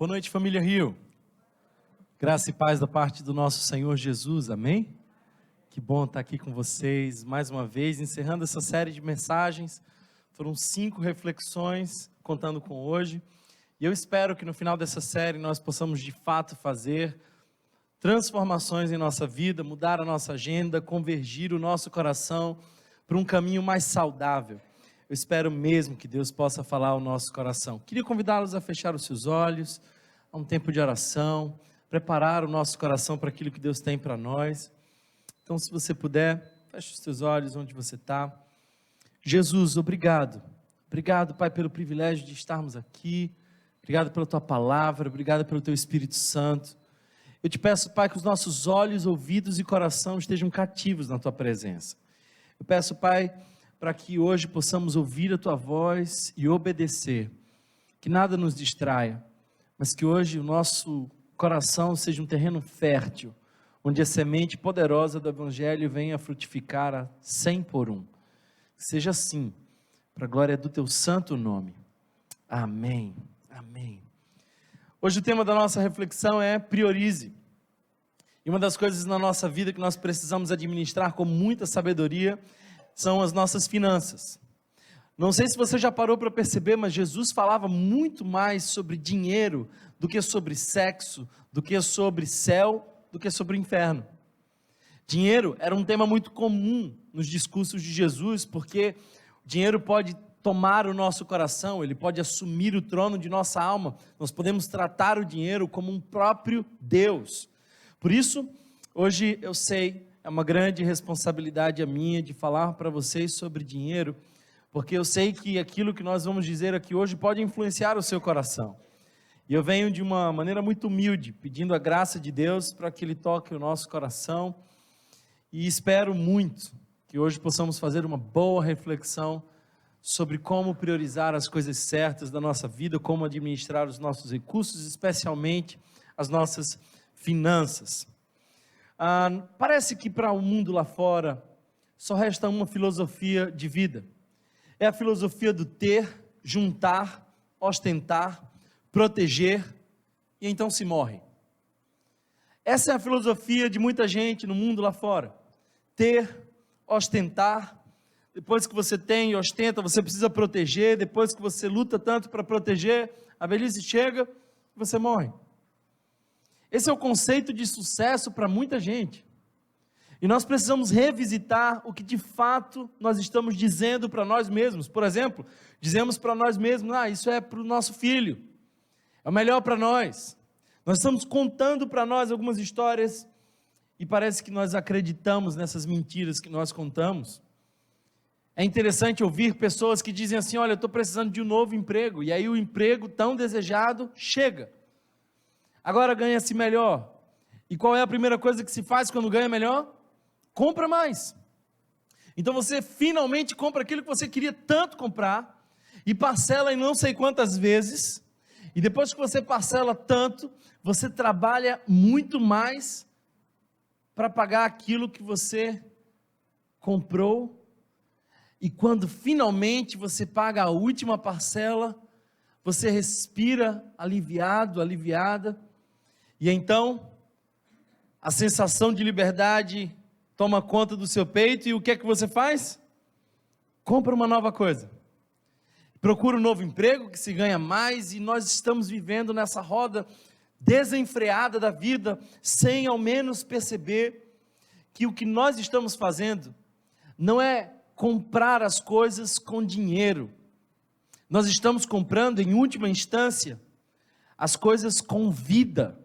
Boa noite, família Rio. Graça e paz da parte do nosso Senhor Jesus, amém? Que bom estar aqui com vocês mais uma vez, encerrando essa série de mensagens. Foram 5 reflexões, contando com hoje. E eu espero que no final dessa série nós possamos de fato fazer transformações em nossa vida, mudar a nossa agenda, convergir o nosso coração para um caminho mais saudável. Eu espero mesmo que Deus possa falar ao nosso coração. Queria convidá-los a fechar os seus olhos, a um tempo de oração, preparar o nosso coração para aquilo que Deus tem para nós. Então, se você puder, feche os seus olhos onde você está. Jesus, obrigado. Obrigado, Pai, pelo privilégio de estarmos aqui. Obrigado pela Tua palavra, obrigado pelo Teu Espírito Santo. Eu te peço, Pai, que os nossos olhos, ouvidos e coração estejam cativos na Tua presença. Eu peço, Pai, para que hoje possamos ouvir a Tua voz e obedecer. Que nada nos distraia, mas que hoje o nosso coração seja um terreno fértil, onde a semente poderosa do Evangelho venha a frutificar a 100 por 1. Que seja assim, para a glória do Teu santo nome. Amém. Amém. Hoje o tema da nossa reflexão é priorize. E uma das coisas na nossa vida que nós precisamos administrar com muita sabedoria são as nossas finanças. Não sei se você já parou para perceber, mas Jesus falava muito mais sobre dinheiro do que sobre sexo, do que sobre céu, do que sobre inferno. Dinheiro era um tema muito comum nos discursos de Jesus, porque o dinheiro pode tomar o nosso coração, ele pode assumir o trono de nossa alma. Nós podemos tratar o dinheiro como um próprio Deus. Por isso, hoje eu sei, é uma grande responsabilidade a minha de falar para vocês sobre dinheiro, porque eu sei que aquilo que nós vamos dizer aqui hoje pode influenciar o seu coração. E eu venho de uma maneira muito humilde, pedindo a graça de Deus para que Ele toque o nosso coração, e espero muito que hoje possamos fazer uma boa reflexão sobre como priorizar as coisas certas da nossa vida, como administrar os nossos recursos, especialmente as nossas finanças. Parece que para o mundo lá fora só resta uma filosofia de vida. É a filosofia do ter, juntar, ostentar, proteger e então se morre. Essa é a filosofia de muita gente no mundo lá fora. Ter, ostentar, depois que você tem e ostenta, você precisa proteger, depois que você luta tanto para proteger, a velhice chega e você morre. Esse é o conceito de sucesso para muita gente. E nós precisamos revisitar o que de fato nós estamos dizendo para nós mesmos. Por exemplo, dizemos para nós mesmos, isso é para o nosso filho, é o melhor para nós. Nós estamos contando para nós algumas histórias e parece que nós acreditamos nessas mentiras que nós contamos. É interessante ouvir pessoas que dizem assim, olha, eu estou precisando de um novo emprego, e aí o emprego tão desejado chega. Agora ganha-se melhor. E qual é a primeira coisa que se faz quando ganha melhor? Compra mais. Então você finalmente compra aquilo que você queria tanto comprar, e parcela em não sei quantas vezes, e depois que você parcela tanto, você trabalha muito mais para pagar aquilo que você comprou. E quando finalmente você paga a última parcela, você respira aliviado, aliviada, e então a sensação de liberdade toma conta do seu peito, e o que é que você faz? Compra uma nova coisa, procura um novo emprego que se ganha mais, e nós estamos vivendo nessa roda desenfreada da vida, sem ao menos perceber que o que nós estamos fazendo não é comprar as coisas com dinheiro. Nós estamos comprando, em última instância, as coisas com vida.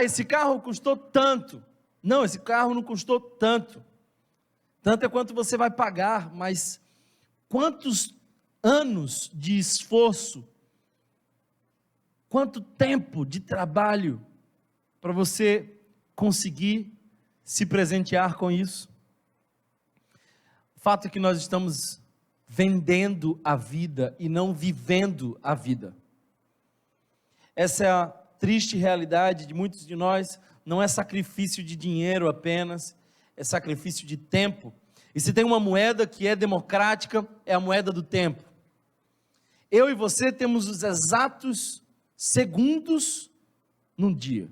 Esse carro custou tanto. Não, esse carro não custou tanto. Tanto é quanto você vai pagar, mas quantos anos de esforço, quanto tempo de trabalho para você conseguir se presentear com isso? O fato é que nós estamos vendendo a vida e não vivendo a vida. Essa é a triste realidade de muitos de nós. Não é sacrifício de dinheiro apenas, é sacrifício de tempo. E se tem uma moeda que é democrática, é a moeda do tempo. Eu e você temos os exatos segundos num dia.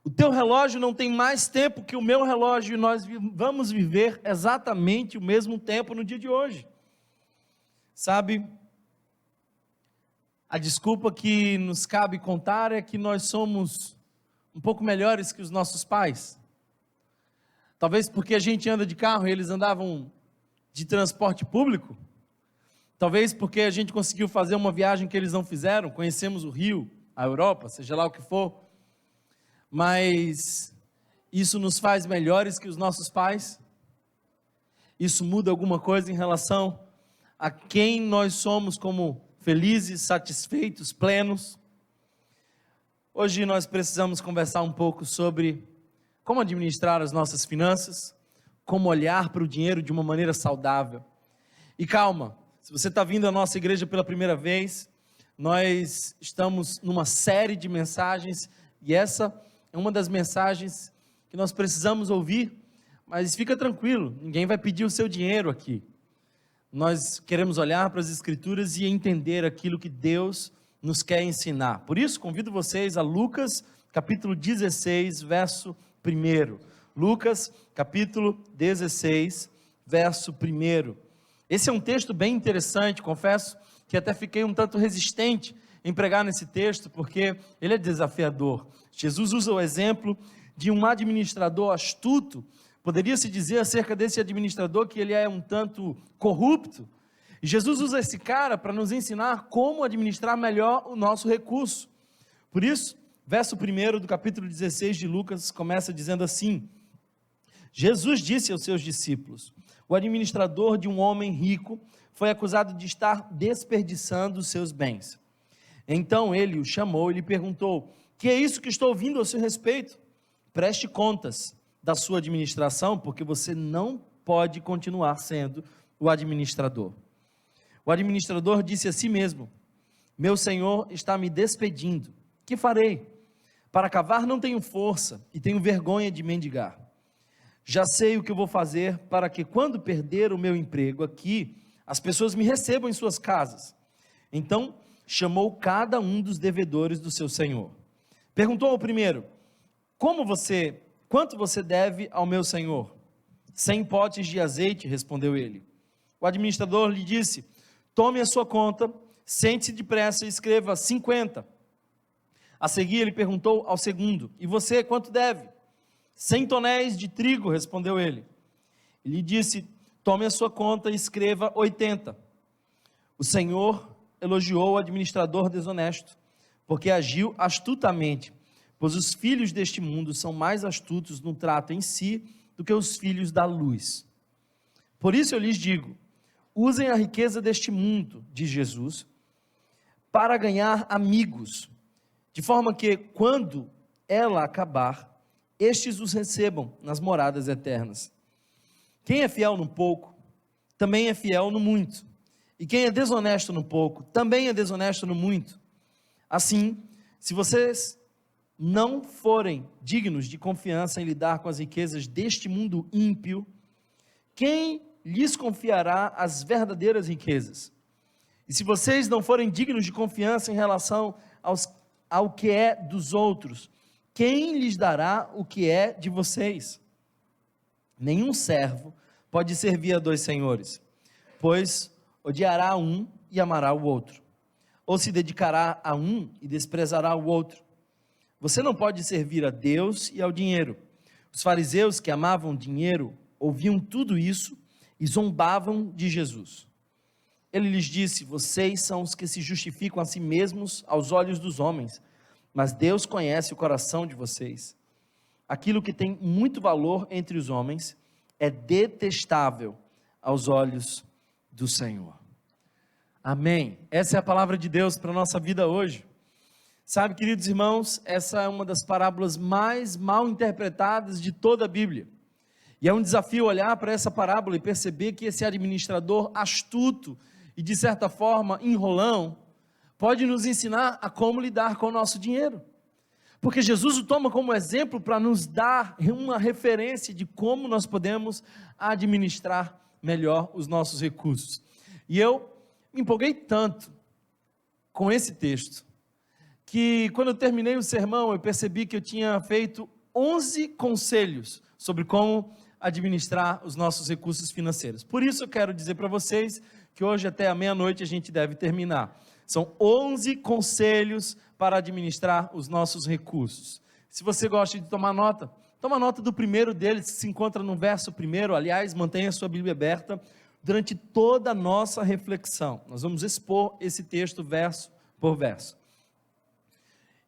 O teu relógio não tem mais tempo que o meu relógio, e nós vamos viver exatamente o mesmo tempo no dia de hoje. Sabe, a desculpa que nos cabe contar é que nós somos um pouco melhores que os nossos pais. Talvez porque a gente anda de carro e eles andavam de transporte público. Talvez porque a gente conseguiu fazer uma viagem que eles não fizeram, conhecemos o Rio, a Europa, seja lá o que for. Mas isso nos faz melhores que os nossos pais? Isso muda alguma coisa em relação a quem nós somos como felizes, satisfeitos, plenos? Hoje nós precisamos conversar um pouco sobre como administrar as nossas finanças, como olhar para o dinheiro de uma maneira saudável. E calma, se você está vindo à nossa igreja pela primeira vez, nós estamos numa série de mensagens, e essa é uma das mensagens que nós precisamos ouvir, mas fica tranquilo, ninguém vai pedir o seu dinheiro aqui. Nós queremos olhar para as Escrituras e entender aquilo que Deus nos quer ensinar. Por isso, convido vocês a Lucas, capítulo 16, verso 1. Lucas, capítulo 16, verso 1. Esse é um texto bem interessante, confesso que até fiquei um tanto resistente em pregar nesse texto, porque ele é desafiador. Jesus usa o exemplo de um administrador astuto. Poderia-se dizer acerca desse administrador que ele é um tanto corrupto. E Jesus usa esse cara para nos ensinar como administrar melhor o nosso recurso. Por isso, verso 1 do capítulo 16 de Lucas começa dizendo assim: Jesus disse aos seus discípulos: o administrador de um homem rico foi acusado de estar desperdiçando os seus bens. Então ele o chamou e lhe perguntou: que é isso que estou ouvindo a seu respeito? Preste contas da sua administração, porque você não pode continuar sendo o administrador. O administrador disse a si mesmo: meu senhor está me despedindo, que farei? Para cavar não tenho força e tenho vergonha de mendigar. Já sei o que eu vou fazer para que quando perder o meu emprego aqui, as pessoas me recebam em suas casas. Então chamou cada um dos devedores do seu senhor. Perguntou ao primeiro: quanto você deve ao meu senhor? 100 potes de azeite, respondeu ele. O administrador lhe disse: tome a sua conta, sente-se depressa e escreva 50. A seguir ele perguntou ao segundo: e você quanto deve? 100 tonéis de trigo, respondeu ele. Ele disse: tome a sua conta e escreva 80. O Senhor elogiou o administrador desonesto, porque agiu astutamente, pois os filhos deste mundo são mais astutos no trato em si do que os filhos da luz. Por isso eu lhes digo: usem a riqueza deste mundo, diz Jesus, para ganhar amigos, de forma que, quando ela acabar, estes os recebam nas moradas eternas. Quem é fiel no pouco, também é fiel no muito. E quem é desonesto no pouco, também é desonesto no muito. Assim, se vocês não forem dignos de confiança em lidar com as riquezas deste mundo ímpio, quem lhes confiará as verdadeiras riquezas? E se vocês não forem dignos de confiança em relação ao que é dos outros, quem lhes dará o que é de vocês? Nenhum servo pode servir a dois senhores, pois odiará um e amará o outro, ou se dedicará a um e desprezará o outro. Você não pode servir a Deus e ao dinheiro. Os fariseus, que amavam dinheiro, ouviam tudo isso e zombavam de Jesus. Ele lhes disse: vocês são os que se justificam a si mesmos aos olhos dos homens, mas Deus conhece o coração de vocês. Aquilo que tem muito valor entre os homens é detestável aos olhos do Senhor. Amém. Essa é a palavra de Deus para a nossa vida hoje. Sabe, queridos irmãos, essa é uma das parábolas mais mal interpretadas de toda a Bíblia. E é um desafio olhar para essa parábola e perceber que esse administrador astuto e, de certa forma, enrolão, pode nos ensinar a como lidar com o nosso dinheiro. Porque Jesus o toma como exemplo para nos dar uma referência de como nós podemos administrar melhor os nossos recursos. E eu me empolguei tanto com esse texto, que quando eu terminei o sermão, eu percebi que eu tinha feito 11 conselhos sobre como administrar os nossos recursos financeiros. Por isso eu quero dizer para vocês que hoje até a meia-noite a gente deve terminar. São 11 conselhos para administrar os nossos recursos. Se você gosta de tomar nota, toma nota do primeiro deles, que se encontra no verso primeiro. Aliás, mantenha a sua Bíblia aberta durante toda a nossa reflexão. Nós vamos expor esse texto verso por verso.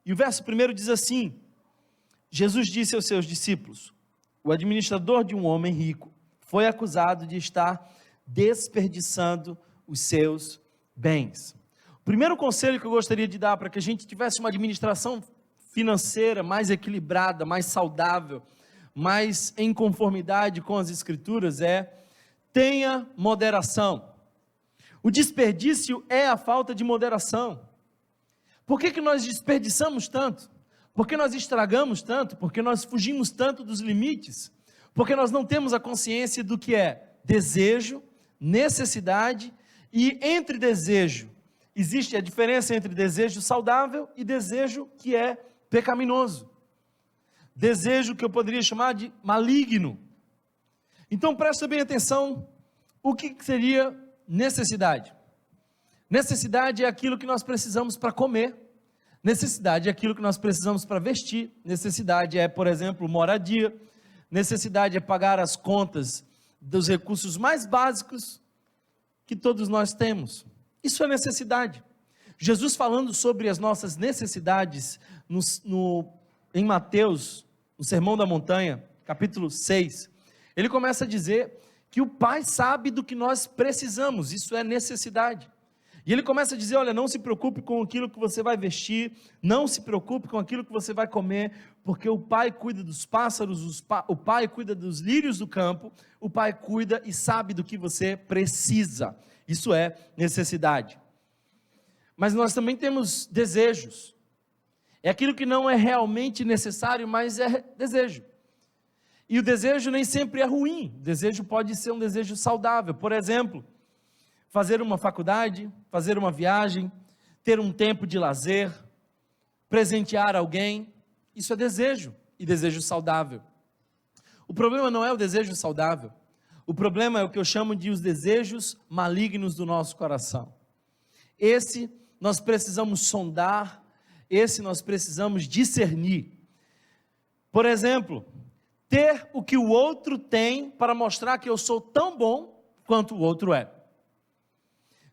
E o verso primeiro diz assim: Jesus disse aos seus discípulos: o administrador de um homem rico foi acusado de estar desperdiçando os seus bens. O primeiro conselho que eu gostaria de dar para que a gente tivesse uma administração financeira mais equilibrada, mais saudável, mais em conformidade com as Escrituras é: tenha moderação. O desperdício é a falta de moderação. Por que nós desperdiçamos tanto? Por que nós estragamos tanto? Porque nós fugimos tanto dos limites? Porque nós não temos a consciência do que é desejo, necessidade, e entre desejo, existe a diferença entre desejo saudável e desejo que é pecaminoso. Desejo que eu poderia chamar de maligno. Então presta bem atenção, o que seria necessidade? Necessidade é aquilo que nós precisamos para comer. Necessidade é aquilo que nós precisamos para vestir. Necessidade é, por exemplo, moradia. Necessidade é pagar as contas dos recursos mais básicos que todos nós temos. Isso é necessidade. Jesus, falando sobre as nossas necessidades em Mateus, no Sermão da Montanha, capítulo 6, ele começa a dizer que o Pai sabe do que nós precisamos. Isso é necessidade. E ele começa a dizer: olha, não se preocupe com aquilo que você vai vestir, não se preocupe com aquilo que você vai comer, porque o Pai cuida dos pássaros, o Pai cuida dos lírios do campo, o Pai cuida e sabe do que você precisa. Isso é necessidade. Mas nós também temos desejos. É aquilo que não é realmente necessário, mas é desejo. E o desejo nem sempre é ruim. O desejo pode ser um desejo saudável. Por exemplo, fazer uma faculdade, fazer uma viagem, ter um tempo de lazer, presentear alguém, isso é desejo, e desejo saudável. O problema não é o desejo saudável, o problema é o que eu chamo de os desejos malignos do nosso coração. Esse nós precisamos sondar, esse nós precisamos discernir. Por exemplo, ter o que o outro tem para mostrar que eu sou tão bom quanto o outro é.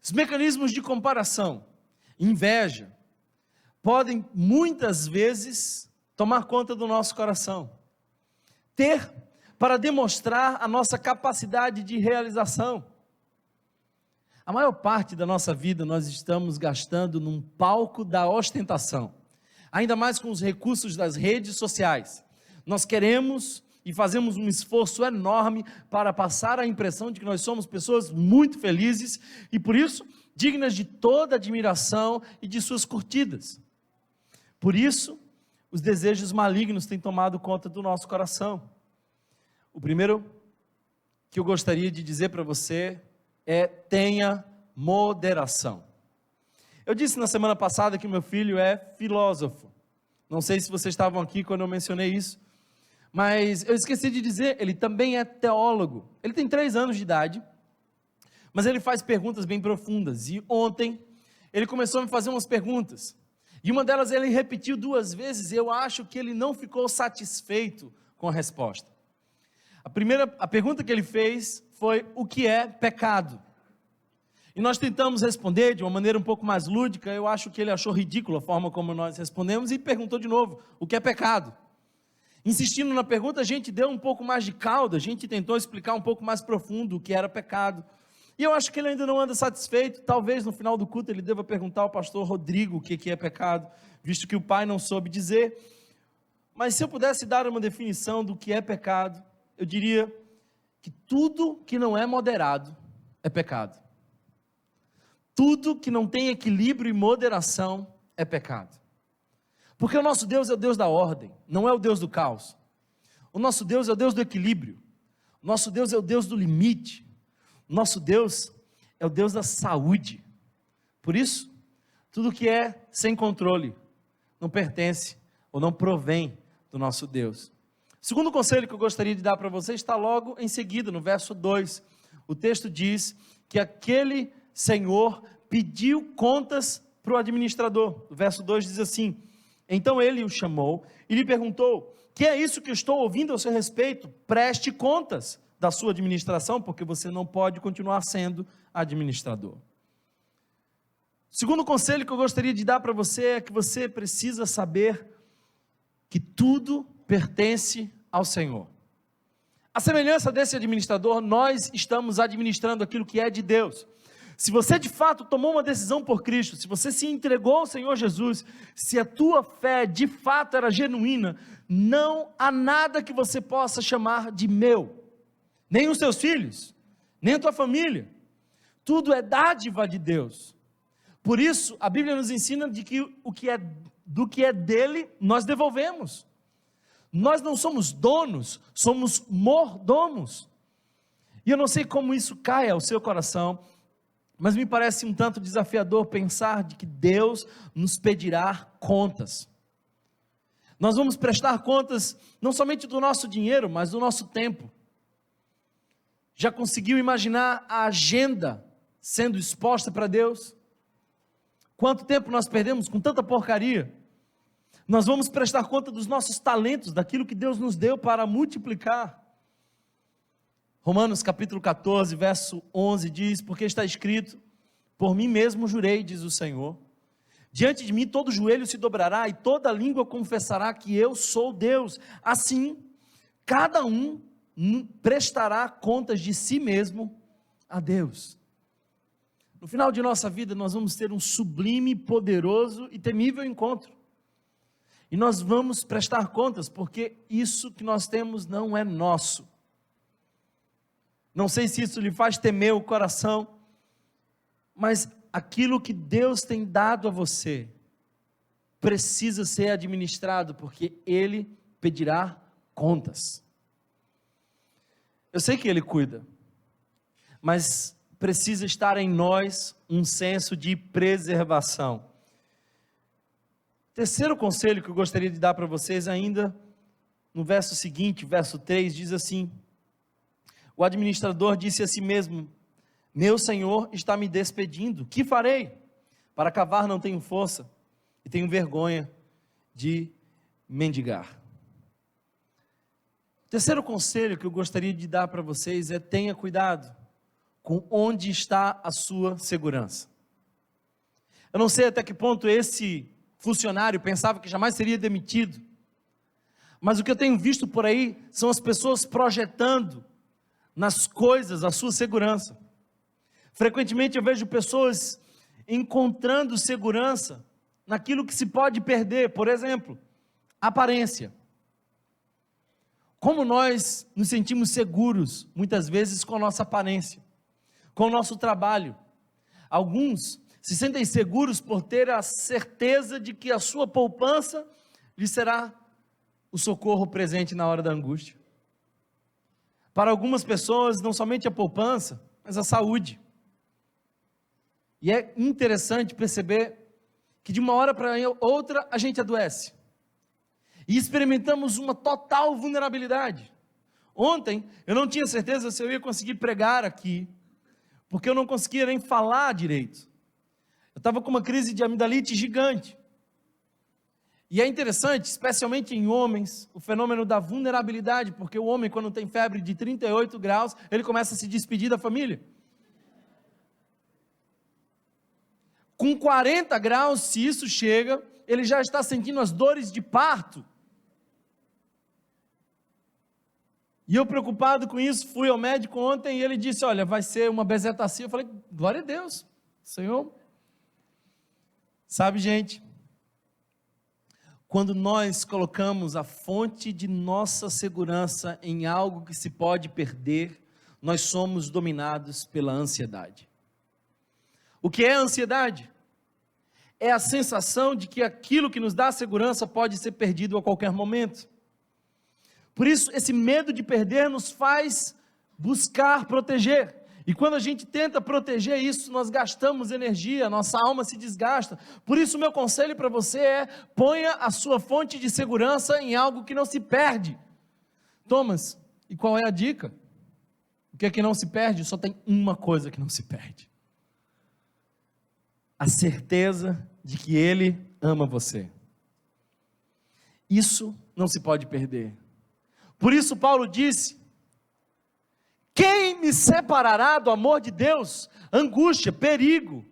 Os mecanismos de comparação, inveja, podem muitas vezes tomar conta do nosso coração. Ter para demonstrar a nossa capacidade de realização. A maior parte da nossa vida nós estamos gastando num palco da ostentação, ainda mais com os recursos das redes sociais. Nós queremos e fazemos um esforço enorme para passar a impressão de que nós somos pessoas muito felizes e por isso dignas de toda admiração e de suas curtidas. Por isso, os desejos malignos têm tomado conta do nosso coração. O primeiro que eu gostaria de dizer para você é: tenha moderação. Eu disse na semana passada que meu filho é filósofo. Não sei se vocês estavam aqui quando eu mencionei isso, mas eu esqueci de dizer, ele também é teólogo. Ele tem 3 anos de idade, mas ele faz perguntas bem profundas. E ontem ele começou a me fazer umas perguntas. E uma delas ele repetiu 2 vezes, e eu acho que ele não ficou satisfeito com a resposta. A pergunta que ele fez foi: o que é pecado? E nós tentamos responder de uma maneira um pouco mais lúdica. Eu acho que ele achou ridícula a forma como nós respondemos e perguntou de novo: o que é pecado? Insistindo na pergunta, a gente deu um pouco mais de caldo, a gente tentou explicar um pouco mais profundo o que era pecado. E eu acho que ele ainda não anda satisfeito. Talvez no final do culto ele deva perguntar ao pastor Rodrigo o que é pecado, visto que o pai não soube dizer. Mas se eu pudesse dar uma definição do que é pecado, eu diria que tudo que não é moderado é pecado. Tudo que não tem equilíbrio e moderação é pecado. Porque o nosso Deus é o Deus da ordem, não é o Deus do caos. O nosso Deus é o Deus do equilíbrio. O nosso Deus é o Deus do limite. O nosso Deus é o Deus da saúde. Por isso, tudo que é sem controle, não pertence ou não provém do nosso Deus. O segundo conselho que eu gostaria de dar para você está logo em seguida, no verso 2. O texto diz que aquele senhor pediu contas para o administrador. O verso 2 diz assim: então ele o chamou e lhe perguntou: que é isso que eu estou ouvindo a seu respeito? Preste contas da sua administração, porque você não pode continuar sendo administrador. O segundo conselho que eu gostaria de dar para você é que você precisa saber que tudo pertence ao Senhor. A semelhança desse administrador, nós estamos administrando aquilo que é de Deus. Se você de fato tomou uma decisão por Cristo, se você se entregou ao Senhor Jesus, se a tua fé de fato era genuína, não há nada que você possa chamar de meu, nem os seus filhos, nem a tua família. Tudo é dádiva de Deus. Por isso, a Bíblia nos ensina de que do que é dele, nós devolvemos. Nós não somos donos, somos mordomos. E eu não sei como isso cai ao seu coração, mas me parece um tanto desafiador pensar de que Deus nos pedirá contas. Nós vamos prestar contas não somente do nosso dinheiro, mas do nosso tempo. Já conseguiu imaginar a agenda sendo exposta para Deus? Quanto tempo nós perdemos com tanta porcaria? Nós vamos prestar conta dos nossos talentos, daquilo que Deus nos deu para multiplicar. Romanos capítulo 14, verso 11 diz: porque está escrito, por mim mesmo jurei, diz o Senhor, diante de mim todo joelho se dobrará e toda língua confessará que eu sou Deus. Assim, cada um prestará contas de si mesmo a Deus. No final de nossa vida, nós vamos ter um sublime, poderoso e temível encontro. E nós vamos prestar contas, porque isso que nós temos não é nosso. Não sei se isso lhe faz temer o coração, mas aquilo que Deus tem dado a você, precisa ser administrado, porque Ele pedirá contas. Eu sei que Ele cuida, mas precisa estar em nós um senso de preservação. Terceiro conselho que eu gostaria de dar para vocês ainda, no verso seguinte, verso 3, diz assim: o administrador disse a si mesmo: meu senhor está me despedindo, que farei? Para cavar não tenho força, e tenho vergonha de mendigar. O terceiro conselho que eu gostaria de dar para vocês é: tenha cuidado com onde está a sua segurança. Eu não sei até que ponto esse funcionário pensava que jamais seria demitido, mas o que eu tenho visto por aí são as pessoas projetando nas coisas a sua segurança. Frequentemente eu vejo pessoas encontrando segurança naquilo que se pode perder. Por exemplo, aparência. Como nós nos sentimos seguros muitas vezes com a nossa aparência, com o nosso trabalho. Alguns se sentem seguros por ter a certeza de que a sua poupança lhe será o socorro presente na hora da angústia. Para algumas pessoas, não somente a poupança, mas a saúde. E é interessante perceber que de uma hora para outra a gente adoece. E experimentamos uma total vulnerabilidade. Ontem eu não tinha certeza se eu ia conseguir pregar aqui, porque eu não conseguia nem falar direito. Eu estava com uma crise de amidalite gigante. E é interessante, especialmente em homens, o fenômeno da vulnerabilidade, porque o homem, quando tem febre de 38 graus, ele começa a se despedir da família. Com 40 graus, se isso chega, ele já está sentindo as dores de parto. E eu, preocupado com isso, fui ao médico ontem e ele disse: olha, vai ser uma bezetacil. Eu falei: glória a Deus, Senhor. Sabe, gente, quando nós colocamos a fonte de nossa segurança em algo que se pode perder, nós somos dominados pela ansiedade. O que é a ansiedade? É a sensação de que aquilo que nos dá segurança pode ser perdido a qualquer momento. Por isso, esse medo de perder nos faz buscar proteger. E quando a gente tenta proteger isso, nós gastamos energia, nossa alma se desgasta. Por isso, o meu conselho para você é: ponha a sua fonte de segurança em algo que não se perde. Thomas, e qual é a dica? O que é que não se perde? Só tem uma coisa que não se perde: a certeza de que Ele ama você. Isso não se pode perder. Por isso Paulo disse: quem me separará do amor de Deus? Angústia, perigo,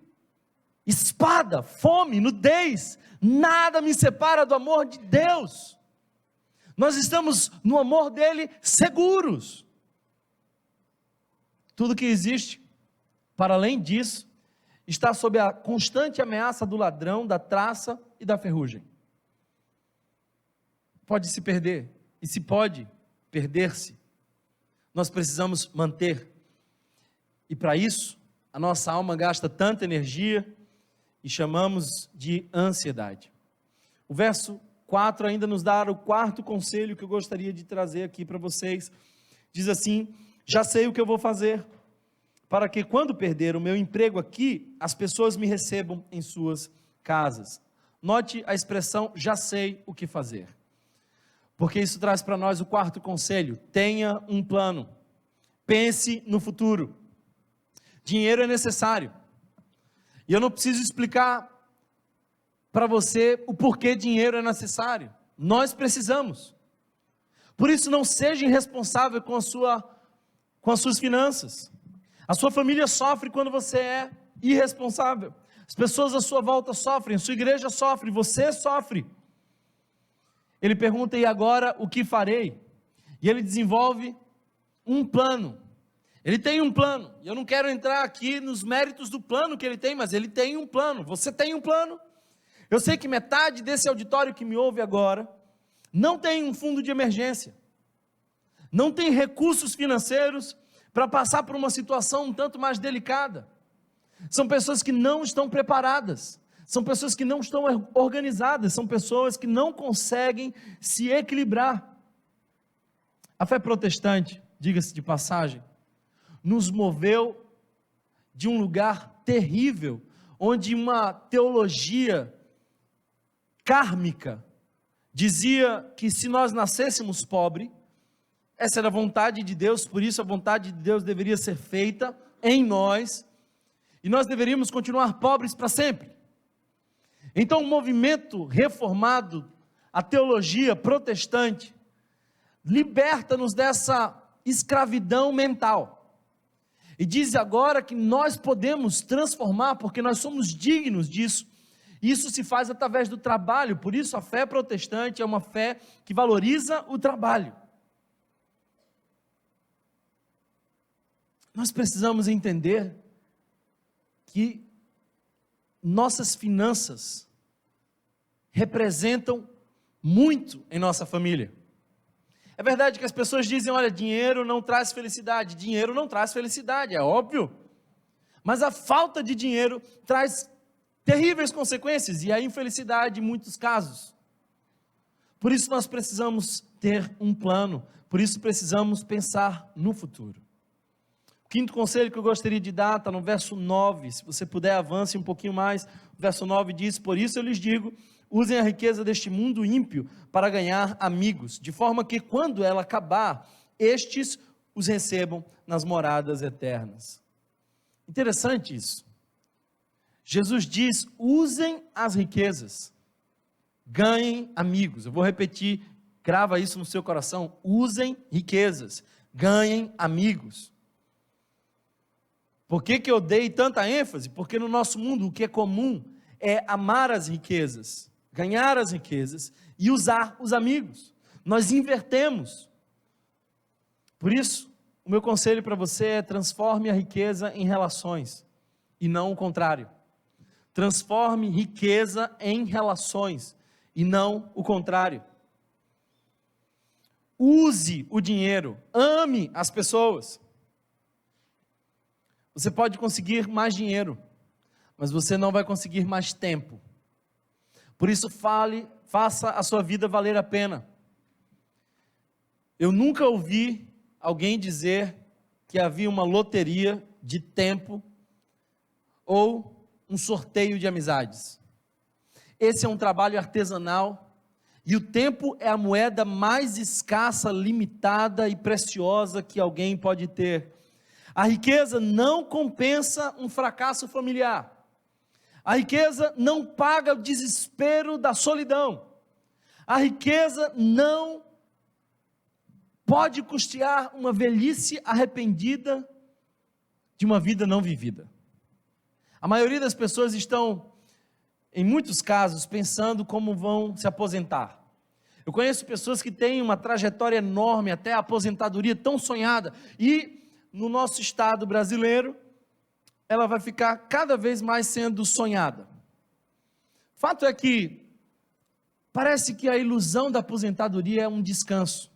espada, fome, nudez, nada me separa do amor de Deus. Nós estamos no amor dele seguros. Tudo que existe, para além disso, está sob a constante ameaça do ladrão, da traça e da ferrugem. Pode se perder, e se pode perder-se, nós precisamos manter, e para isso, a nossa alma gasta tanta energia, e chamamos de ansiedade. O verso 4 ainda nos dá o quarto conselho que eu gostaria de trazer aqui para vocês. Diz assim: já sei o que eu vou fazer, para que quando perder o meu emprego aqui, as pessoas me recebam em suas casas. Note a expressão, já sei o que fazer. Porque isso traz para nós o quarto conselho: tenha um plano, pense no futuro. Dinheiro é necessário, e eu não preciso explicar para você o porquê dinheiro é necessário, nós precisamos. Por isso, não seja irresponsável com as suas finanças. A sua família sofre quando você é irresponsável, as pessoas à sua volta sofrem, a sua igreja sofre, você sofre. Ele pergunta: e agora o que farei? E ele desenvolve um plano. Ele tem um plano, e eu não quero entrar aqui nos méritos do plano que ele tem, mas ele tem um plano. Você tem um plano? Eu sei que metade desse auditório que me ouve agora não tem um fundo de emergência, não tem recursos financeiros para passar por uma situação um tanto mais delicada. São pessoas que não estão preparadas, são pessoas que não estão organizadas, são pessoas que não conseguem se equilibrar. A fé protestante, diga-se de passagem, nos moveu de um lugar terrível, onde uma teologia kármica dizia que se nós nascêssemos pobre, essa era a vontade de Deus, por isso a vontade de Deus deveria ser feita em nós, e nós deveríamos continuar pobres para sempre. Então o movimento reformado, a teologia protestante, liberta-nos dessa escravidão mental, e diz agora que nós podemos transformar, porque nós somos dignos disso. Isso se faz através do trabalho. Por isso a fé protestante é uma fé que valoriza o trabalho. Nós precisamos entender que nossas finanças representam muito em nossa família. É verdade que as pessoas dizem: olha, dinheiro não traz felicidade. Dinheiro não traz felicidade, é óbvio. Mas a falta de dinheiro traz terríveis consequências, e a infelicidade em muitos casos. Por isso nós precisamos ter um plano, por isso precisamos pensar no futuro. O quinto conselho que eu gostaria de dar está no verso 9, se você puder avance um pouquinho mais. O verso 9 diz: por isso eu lhes digo, usem a riqueza deste mundo ímpio para ganhar amigos, de forma que quando ela acabar, estes os recebam nas moradas eternas. Interessante isso. Jesus diz: usem as riquezas, ganhem amigos. Eu vou repetir, grava isso no seu coração: usem riquezas, ganhem amigos. Por que eu dei tanta ênfase? Porque no nosso mundo o que é comum é amar as riquezas, ganhar as riquezas e usar os amigos. Nós invertemos. Por isso, o meu conselho para você é: transforme a riqueza em relações, e não o contrário. Transforme riqueza em relações, e não o contrário. Use o dinheiro, ame as pessoas. Você pode conseguir mais dinheiro, mas você não vai conseguir mais tempo. Por isso faça a sua vida valer a pena. Eu nunca ouvi alguém dizer que havia uma loteria de tempo ou um sorteio de amizades. Esse é um trabalho artesanal e o tempo é a moeda mais escassa, limitada e preciosa que alguém pode ter. A riqueza não compensa um fracasso familiar. A riqueza não paga o desespero da solidão. A riqueza não pode custear uma velhice arrependida de uma vida não vivida. A maioria das pessoas estão, em muitos casos, pensando como vão se aposentar. Eu conheço pessoas que têm uma trajetória enorme até a aposentadoria tão sonhada, e no nosso estado brasileiro, ela vai ficar cada vez mais sendo sonhada. Fato é que parece que a ilusão da aposentadoria é um descanso,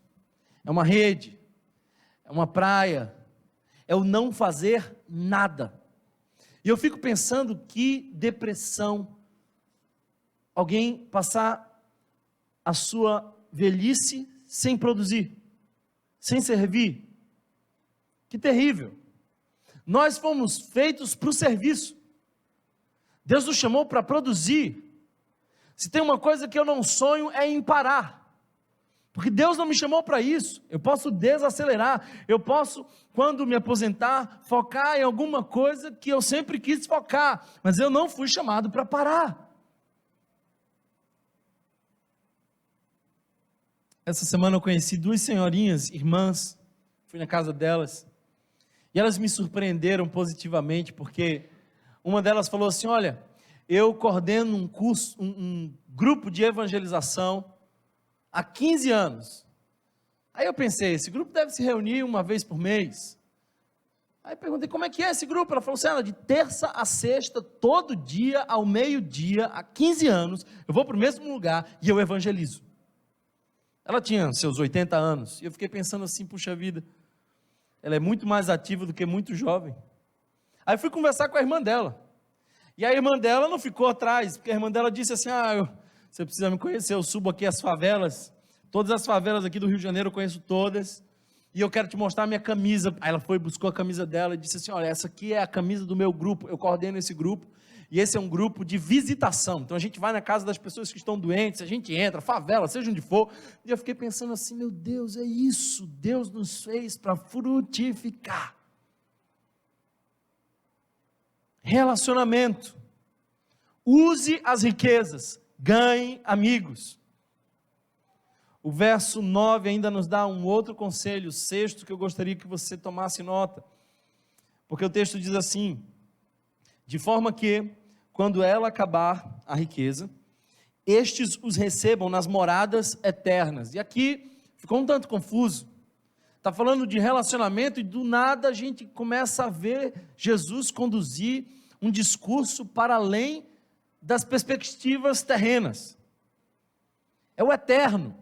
é uma rede, é uma praia, é o não fazer nada. E eu fico pensando que depressão alguém passar a sua velhice sem produzir, sem servir. Que terrível. Nós fomos feitos para o serviço. Deus nos chamou para produzir. Se tem uma coisa que eu não sonho é em parar. Porque Deus não me chamou para isso. Eu posso desacelerar. Eu posso, quando me aposentar, focar em alguma coisa que eu sempre quis focar. Mas eu não fui chamado para parar. Essa semana eu conheci duas senhorinhas, irmãs. Fui na casa delas. E elas me surpreenderam positivamente, porque uma delas falou assim: olha, eu coordeno um curso, um grupo de evangelização há 15 anos. Aí eu pensei, esse grupo deve se reunir uma vez por mês. Aí perguntei, como é que é esse grupo? Ela falou assim, de terça a sexta, todo dia, ao meio-dia, há 15 anos, eu vou para o mesmo lugar e eu evangelizo. Ela tinha seus 80 anos, e eu fiquei pensando assim, puxa vida, ela é muito mais ativa do que muito jovem. Aí fui conversar com a irmã dela, e a irmã dela não ficou atrás, porque a irmã dela disse assim, você precisa me conhecer, eu subo aqui as favelas, todas as favelas aqui do Rio de Janeiro eu conheço todas, e eu quero te mostrar a minha camisa. Aí ela foi, buscou a camisa dela e disse assim, olha, essa aqui é a camisa do meu grupo, eu coordeno esse grupo, e esse é um grupo de visitação, então a gente vai na casa das pessoas que estão doentes, a gente entra, favela, seja onde for, e eu fiquei pensando assim, meu Deus, é isso, Deus nos fez para frutificar. Relacionamento, use as riquezas, ganhe amigos. O verso 9 ainda nos dá um outro conselho, o sexto, que eu gostaria que você tomasse nota, porque o texto diz assim, de forma que, quando ela acabar a riqueza, estes os recebam nas moradas eternas. E aqui ficou um tanto confuso, está falando de relacionamento, e do nada a gente começa a ver Jesus conduzir um discurso para além das perspectivas terrenas, é o eterno.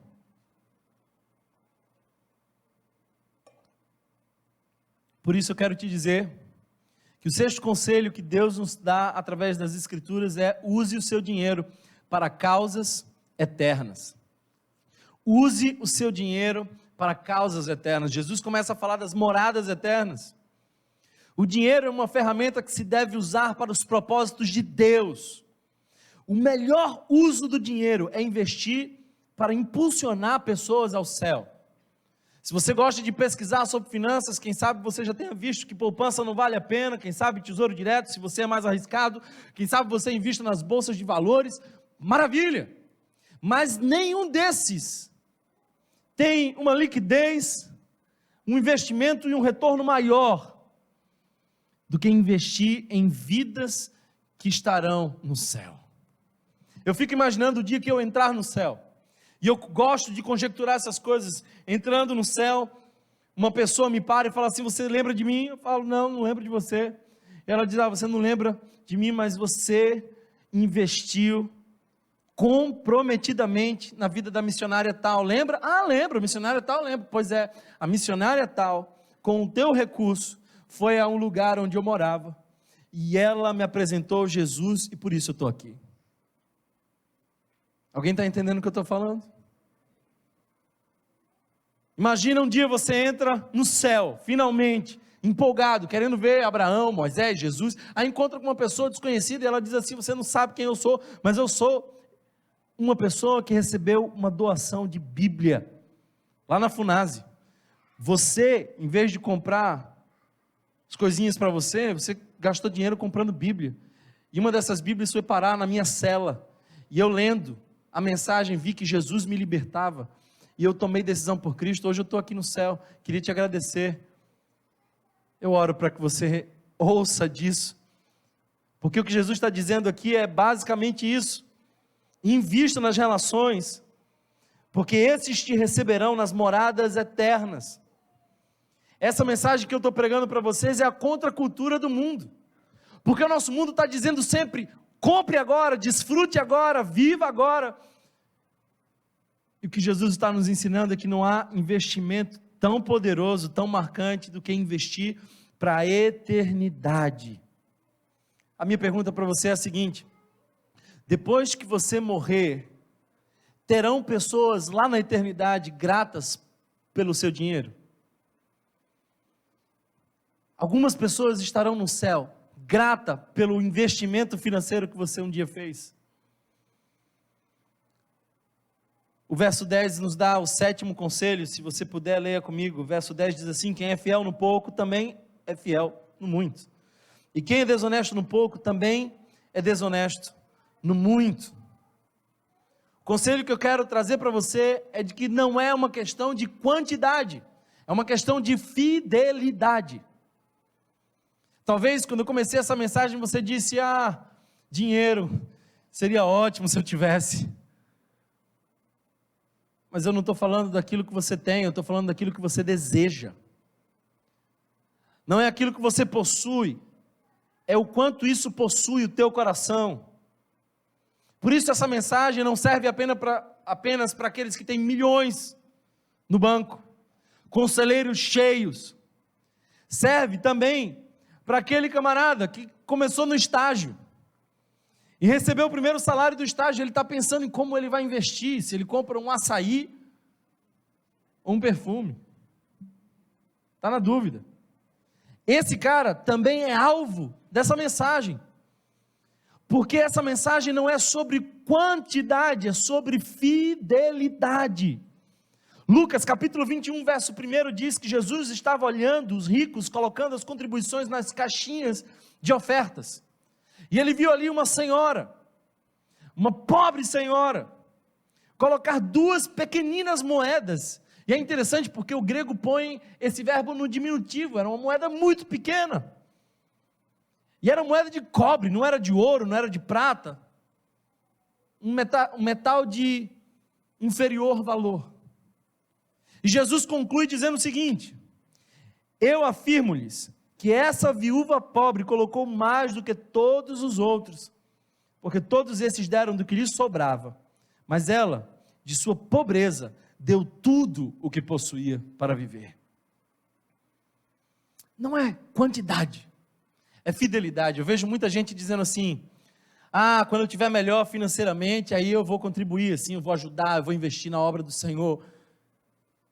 Por isso eu quero te dizer, que o sexto conselho que Deus nos dá através das Escrituras é: use o seu dinheiro para causas eternas. Use o seu dinheiro para causas eternas. Jesus começa a falar das moradas eternas. O dinheiro é uma ferramenta que se deve usar para os propósitos de Deus. O melhor uso do dinheiro é investir para impulsionar pessoas ao céu. Se você gosta de pesquisar sobre finanças, quem sabe você já tenha visto que poupança não vale a pena, quem sabe tesouro direto, se você é mais arriscado, quem sabe você invista nas bolsas de valores, maravilha, mas nenhum desses tem uma liquidez, um investimento e um retorno maior do que investir em vidas que estarão no céu. Eu fico imaginando o dia que eu entrar no céu, e eu gosto de conjecturar essas coisas. Entrando no céu, uma pessoa me para e fala assim: você lembra de mim? Eu falo: não lembro de você. Ela diz: você não lembra de mim, mas você investiu comprometidamente na vida da missionária tal, lembra? Lembro, missionária tal, lembro. Pois é, a missionária tal, com o teu recurso, foi a um lugar onde eu morava, e ela me apresentou Jesus, e por isso eu estou aqui. Alguém está entendendo o que eu estou falando? Imagina um dia você entra no céu, finalmente, empolgado, querendo ver Abraão, Moisés, Jesus, aí encontra com uma pessoa desconhecida e ela diz assim: você não sabe quem eu sou, mas eu sou uma pessoa que recebeu uma doação de Bíblia, lá na Funase. Você, em vez de comprar as coisinhas para você, você gastou dinheiro comprando Bíblia, e uma dessas Bíblias foi parar na minha cela, e eu lendo a mensagem, vi que Jesus me libertava, e eu tomei decisão por Cristo. Hoje eu estou aqui no céu, queria te agradecer. Eu oro para que você ouça disso, porque o que Jesus está dizendo aqui é basicamente isso: invista nas relações, porque esses te receberão nas moradas eternas. Essa mensagem que eu estou pregando para vocês é a contracultura do mundo, porque o nosso mundo está dizendo sempre: compre agora, desfrute agora, viva agora. E o que Jesus está nos ensinando é que não há investimento tão poderoso, tão marcante, do que investir para a eternidade. A minha pergunta para você é a seguinte: depois que você morrer, terão pessoas lá na eternidade gratas pelo seu dinheiro? Algumas pessoas estarão no céu grata pelo investimento financeiro que você um dia fez. O verso 10 nos dá o 7º conselho, se você puder, leia comigo. O verso 10 diz assim: quem é fiel no pouco, também é fiel no muito. E quem é desonesto no pouco, também é desonesto no muito. O conselho que eu quero trazer para você é de que não é uma questão de quantidade, é uma questão de fidelidade. Talvez quando eu comecei essa mensagem você disse: dinheiro, seria ótimo se eu tivesse. Mas eu não estou falando daquilo que você tem, eu estou falando daquilo que você deseja. Não é aquilo que você possui, é o quanto isso possui o teu coração. Por isso essa mensagem não serve apenas para aqueles que têm milhões no banco, conselheiros cheios. Serve também para aquele camarada que começou no estágio e recebeu o primeiro salário do estágio. Ele está pensando em como ele vai investir, se ele compra um açaí ou um perfume, está na dúvida. Esse cara também é alvo dessa mensagem, porque essa mensagem não é sobre quantidade, é sobre fidelidade. Lucas capítulo 21, verso 1 diz que Jesus estava olhando os ricos, colocando as contribuições nas caixinhas de ofertas, e ele viu ali uma senhora, uma pobre senhora, colocar 2 pequeninas moedas. E é interessante porque o grego põe esse verbo no diminutivo, era uma moeda muito pequena, e era moeda de cobre, não era de ouro, não era de prata, um metal de inferior valor. E Jesus conclui dizendo o seguinte: eu afirmo-lhes que essa viúva pobre colocou mais do que todos os outros, porque todos esses deram do que lhes sobrava, mas ela, de sua pobreza, deu tudo o que possuía para viver. Não é quantidade, é fidelidade. Eu vejo muita gente dizendo assim: quando eu estiver melhor financeiramente, aí eu vou contribuir, assim, eu vou ajudar, eu vou investir na obra do Senhor.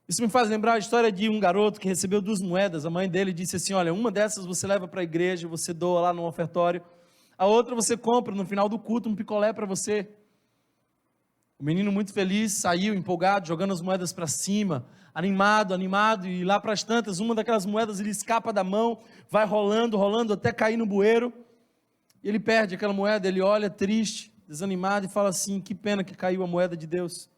Isso me faz lembrar a história de um garoto que recebeu 2 moedas, a mãe dele disse assim: olha, uma dessas você leva para a igreja, você doa lá no ofertório, a outra você compra no final do culto um picolé para você. O menino muito feliz, saiu empolgado, jogando as moedas para cima, animado, e lá para as tantas, uma daquelas moedas ele escapa da mão, vai rolando, até cair no bueiro, e ele perde aquela moeda. Ele olha triste, desanimado, e fala assim: que pena que caiu a moeda de Deus.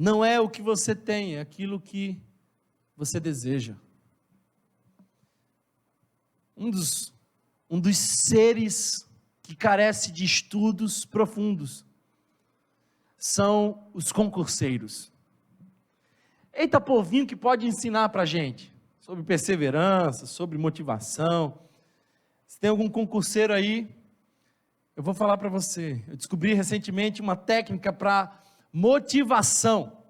Não é o que você tem, é aquilo que você deseja. Um dos seres que carece de estudos profundos são os concurseiros. Eita povinho que pode ensinar para a gente sobre perseverança, sobre motivação. Se tem algum concurseiro aí, eu vou falar para você. Eu descobri recentemente uma técnica para motivação.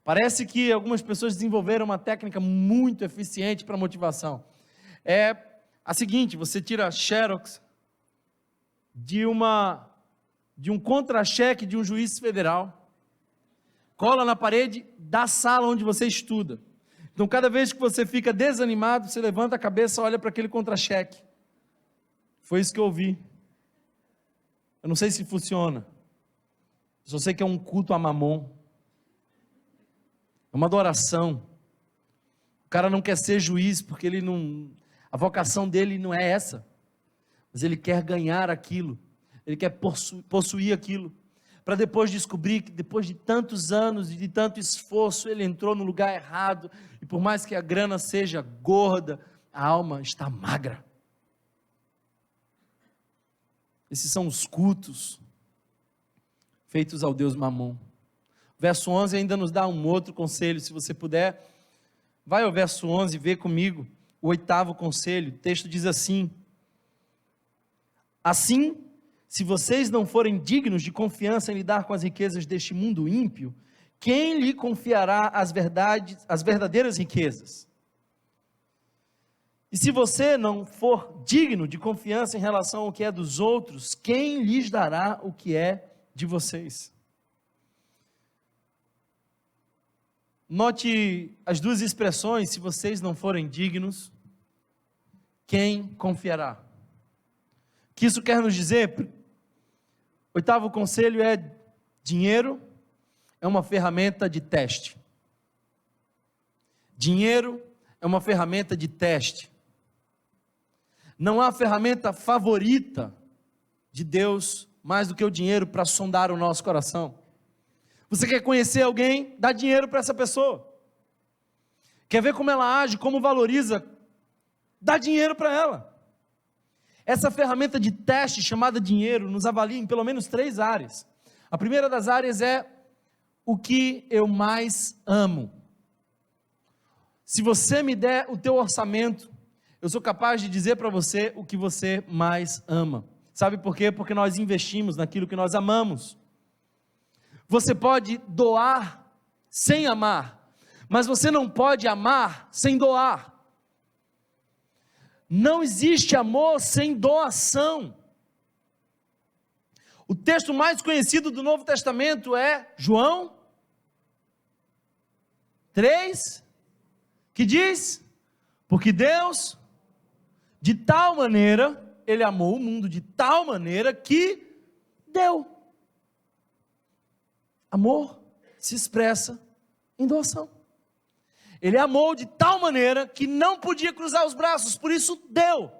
Parece que algumas pessoas desenvolveram uma técnica muito eficiente para motivação. É a seguinte: você tira xerox de um contra-cheque de um juiz federal, cola na parede da sala onde você estuda. Então, cada vez que você fica desanimado, você levanta a cabeça, olha para aquele contra-cheque. Foi isso que eu ouvi. Eu não sei se funciona. Eu só sei que é um culto a Mamon. É uma adoração. O cara não quer ser juiz, porque a vocação dele não é essa. Mas ele quer ganhar aquilo. Ele quer possuir aquilo. Para depois descobrir que depois de tantos anos e de tanto esforço, ele entrou no lugar errado. E por mais que a grana seja gorda, a alma está magra. Esses são os cultos feitos ao Deus Mamon. O verso 11 ainda nos dá um outro conselho. Se você puder, vai ao verso 11 e vê comigo o 8º conselho. O texto diz assim: assim, se vocês não forem dignos de confiança em lidar com as riquezas deste mundo ímpio, quem lhe confiará as verdadeiras riquezas? E se você não for digno de confiança em relação ao que é dos outros, quem lhes dará o que é de vocês? Note as duas expressões: se vocês não forem dignos, quem confiará? O que isso quer nos dizer? 8º conselho é: dinheiro é uma ferramenta de teste. Dinheiro é uma ferramenta de teste. Não há ferramenta favorita de Deus mais do que o dinheiro para sondar o nosso coração. Você quer conhecer alguém? Dá dinheiro para essa pessoa. Quer ver como ela age, como valoriza? Dá dinheiro para ela. Essa ferramenta de teste chamada dinheiro nos avalia em pelo menos 3 áreas. A primeira das áreas é o que eu mais amo. Se você me der o teu orçamento, eu sou capaz de dizer para você o que você mais ama. Sabe por quê? Porque nós investimos naquilo que nós amamos. Você pode doar sem amar, mas você não pode amar sem doar. Não existe amor sem doação. O texto mais conhecido do Novo Testamento é João 3, que diz: porque Deus, de tal maneira, Ele amou o mundo de tal maneira que deu. Amor se expressa em doação. Ele amou de tal maneira que não podia cruzar os braços, por isso deu.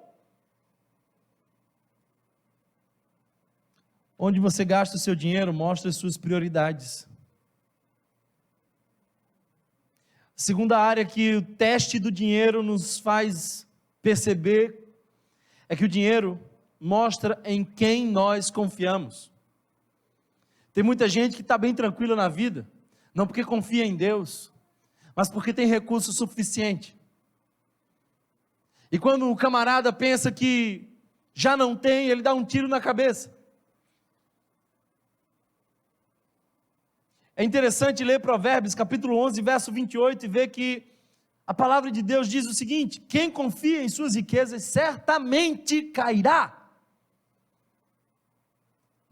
Onde você gasta o seu dinheiro mostra as suas prioridades. A segunda área que o teste do dinheiro nos faz perceber é que o dinheiro mostra em quem nós confiamos. Tem muita gente que está bem tranquila na vida, não porque confia em Deus, mas porque tem recurso suficiente. E quando o camarada pensa que já não tem, ele dá um tiro na cabeça. É interessante ler Provérbios, capítulo 11, verso 28, e ver que a palavra de Deus diz o seguinte: quem confia em suas riquezas certamente cairá.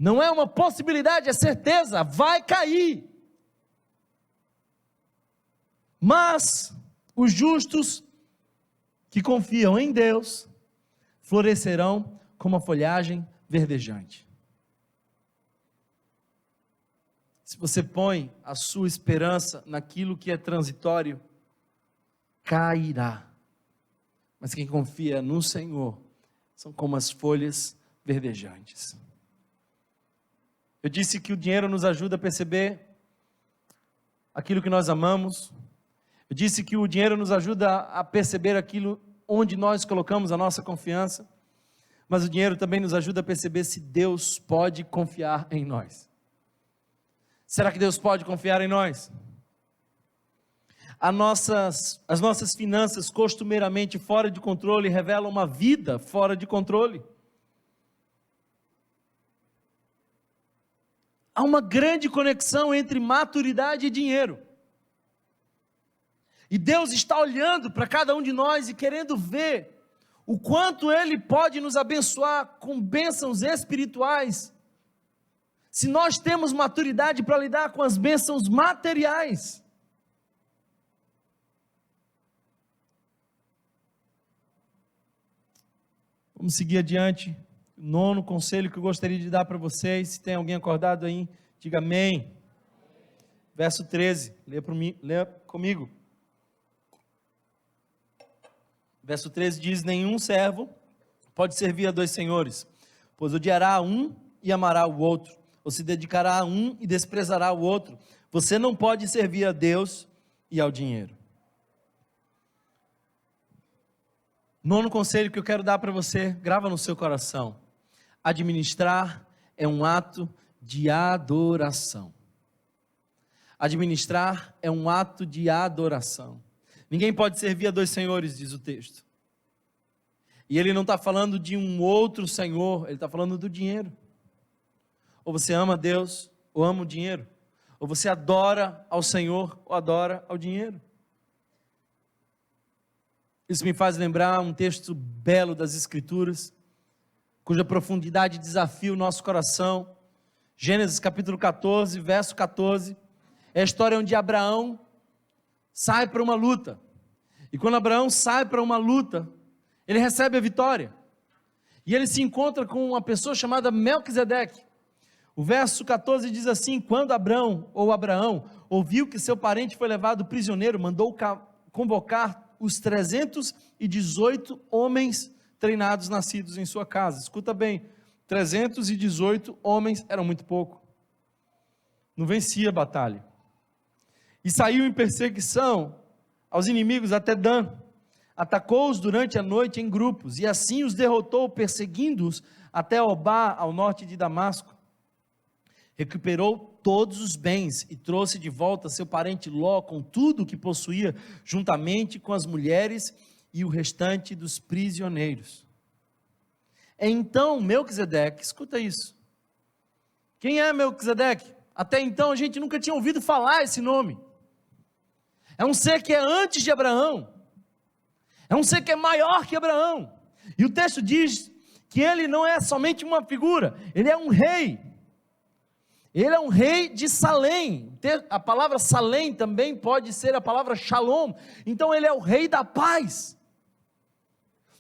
Não é uma possibilidade, é certeza, vai cair. Mas os justos que confiam em Deus florescerão como a folhagem verdejante. Se você põe a sua esperança naquilo que é transitório, cairá. Mas quem confia no Senhor são como as folhas verdejantes. Eu disse que o dinheiro nos ajuda a perceber aquilo que nós amamos. Eu disse que o dinheiro nos ajuda a perceber aquilo onde nós colocamos a nossa confiança. Mas o dinheiro também nos ajuda a perceber se Deus pode confiar em nós. Será que Deus pode confiar em nós? As nossas finanças costumeiramente fora de controle revelam uma vida fora de controle. Há uma grande conexão entre maturidade e dinheiro. E Deus está olhando para cada um de nós e querendo ver o quanto Ele pode nos abençoar com bênçãos espirituais, se nós temos maturidade para lidar com as bênçãos materiais. Vamos seguir adiante. O 9º conselho que eu gostaria de dar para vocês. Se tem alguém acordado aí, diga amém. Verso 13, leia comigo. Verso 13 diz: nenhum servo pode servir a 2 senhores, pois odiará a um e amará o outro, ou se dedicará a um e desprezará o outro. Você não pode servir a Deus e ao dinheiro. 9º conselho que eu quero dar para você, grava no seu coração: administrar é um ato de adoração. Administrar é um ato de adoração. Ninguém pode servir a 2 senhores, diz o texto. E ele não está falando de um outro senhor, ele está falando do dinheiro. Ou você ama Deus, ou ama o dinheiro. Ou você adora ao Senhor, ou adora ao dinheiro. Isso me faz lembrar um texto belo das Escrituras, cuja profundidade desafia o nosso coração. Gênesis capítulo 14, verso 14. É a história onde Abraão sai para uma luta. E quando Abraão sai para uma luta, ele recebe a vitória. E ele se encontra com uma pessoa chamada Melquisedeque. O verso 14 diz assim: quando Abraão ouviu que seu parente foi levado prisioneiro, mandou convocar os 318 homens treinados nascidos em sua casa. Escuta bem, 318 homens eram muito pouco. Não vencia a batalha. E saiu em perseguição aos inimigos até Dan. Atacou-os durante a noite em grupos, e assim os derrotou, perseguindo-os até Obá, ao norte de Damasco. Recuperou todos os bens e trouxe de volta seu parente Ló com tudo o que possuía, juntamente com as mulheres e o restante dos prisioneiros. Então Melquisedeque, escuta isso. Quem é Melquisedeque? Até então a gente nunca tinha ouvido falar esse nome. É um ser que é antes de Abraão. É um ser que é maior que Abraão. E o texto diz que ele não é somente uma figura, ele é um rei. Ele é um rei de Salém. A palavra Salém também pode ser a palavra Shalom. Então ele é o rei da paz.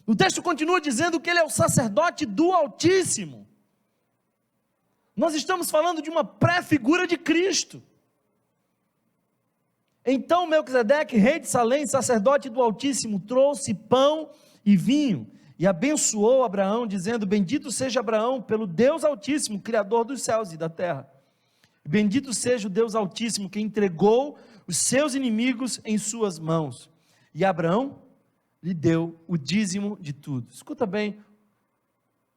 O texto continua dizendo que ele é o sacerdote do Altíssimo. Nós estamos falando de uma pré-figura de Cristo. Então Melquisedeque, rei de Salém, sacerdote do Altíssimo, trouxe pão e vinho e abençoou Abraão, dizendo: bendito seja Abraão pelo Deus Altíssimo, Criador dos céus e da terra. Bendito seja o Deus Altíssimo, que entregou os seus inimigos em suas mãos. E Abraão lhe deu o dízimo de tudo. Escuta bem,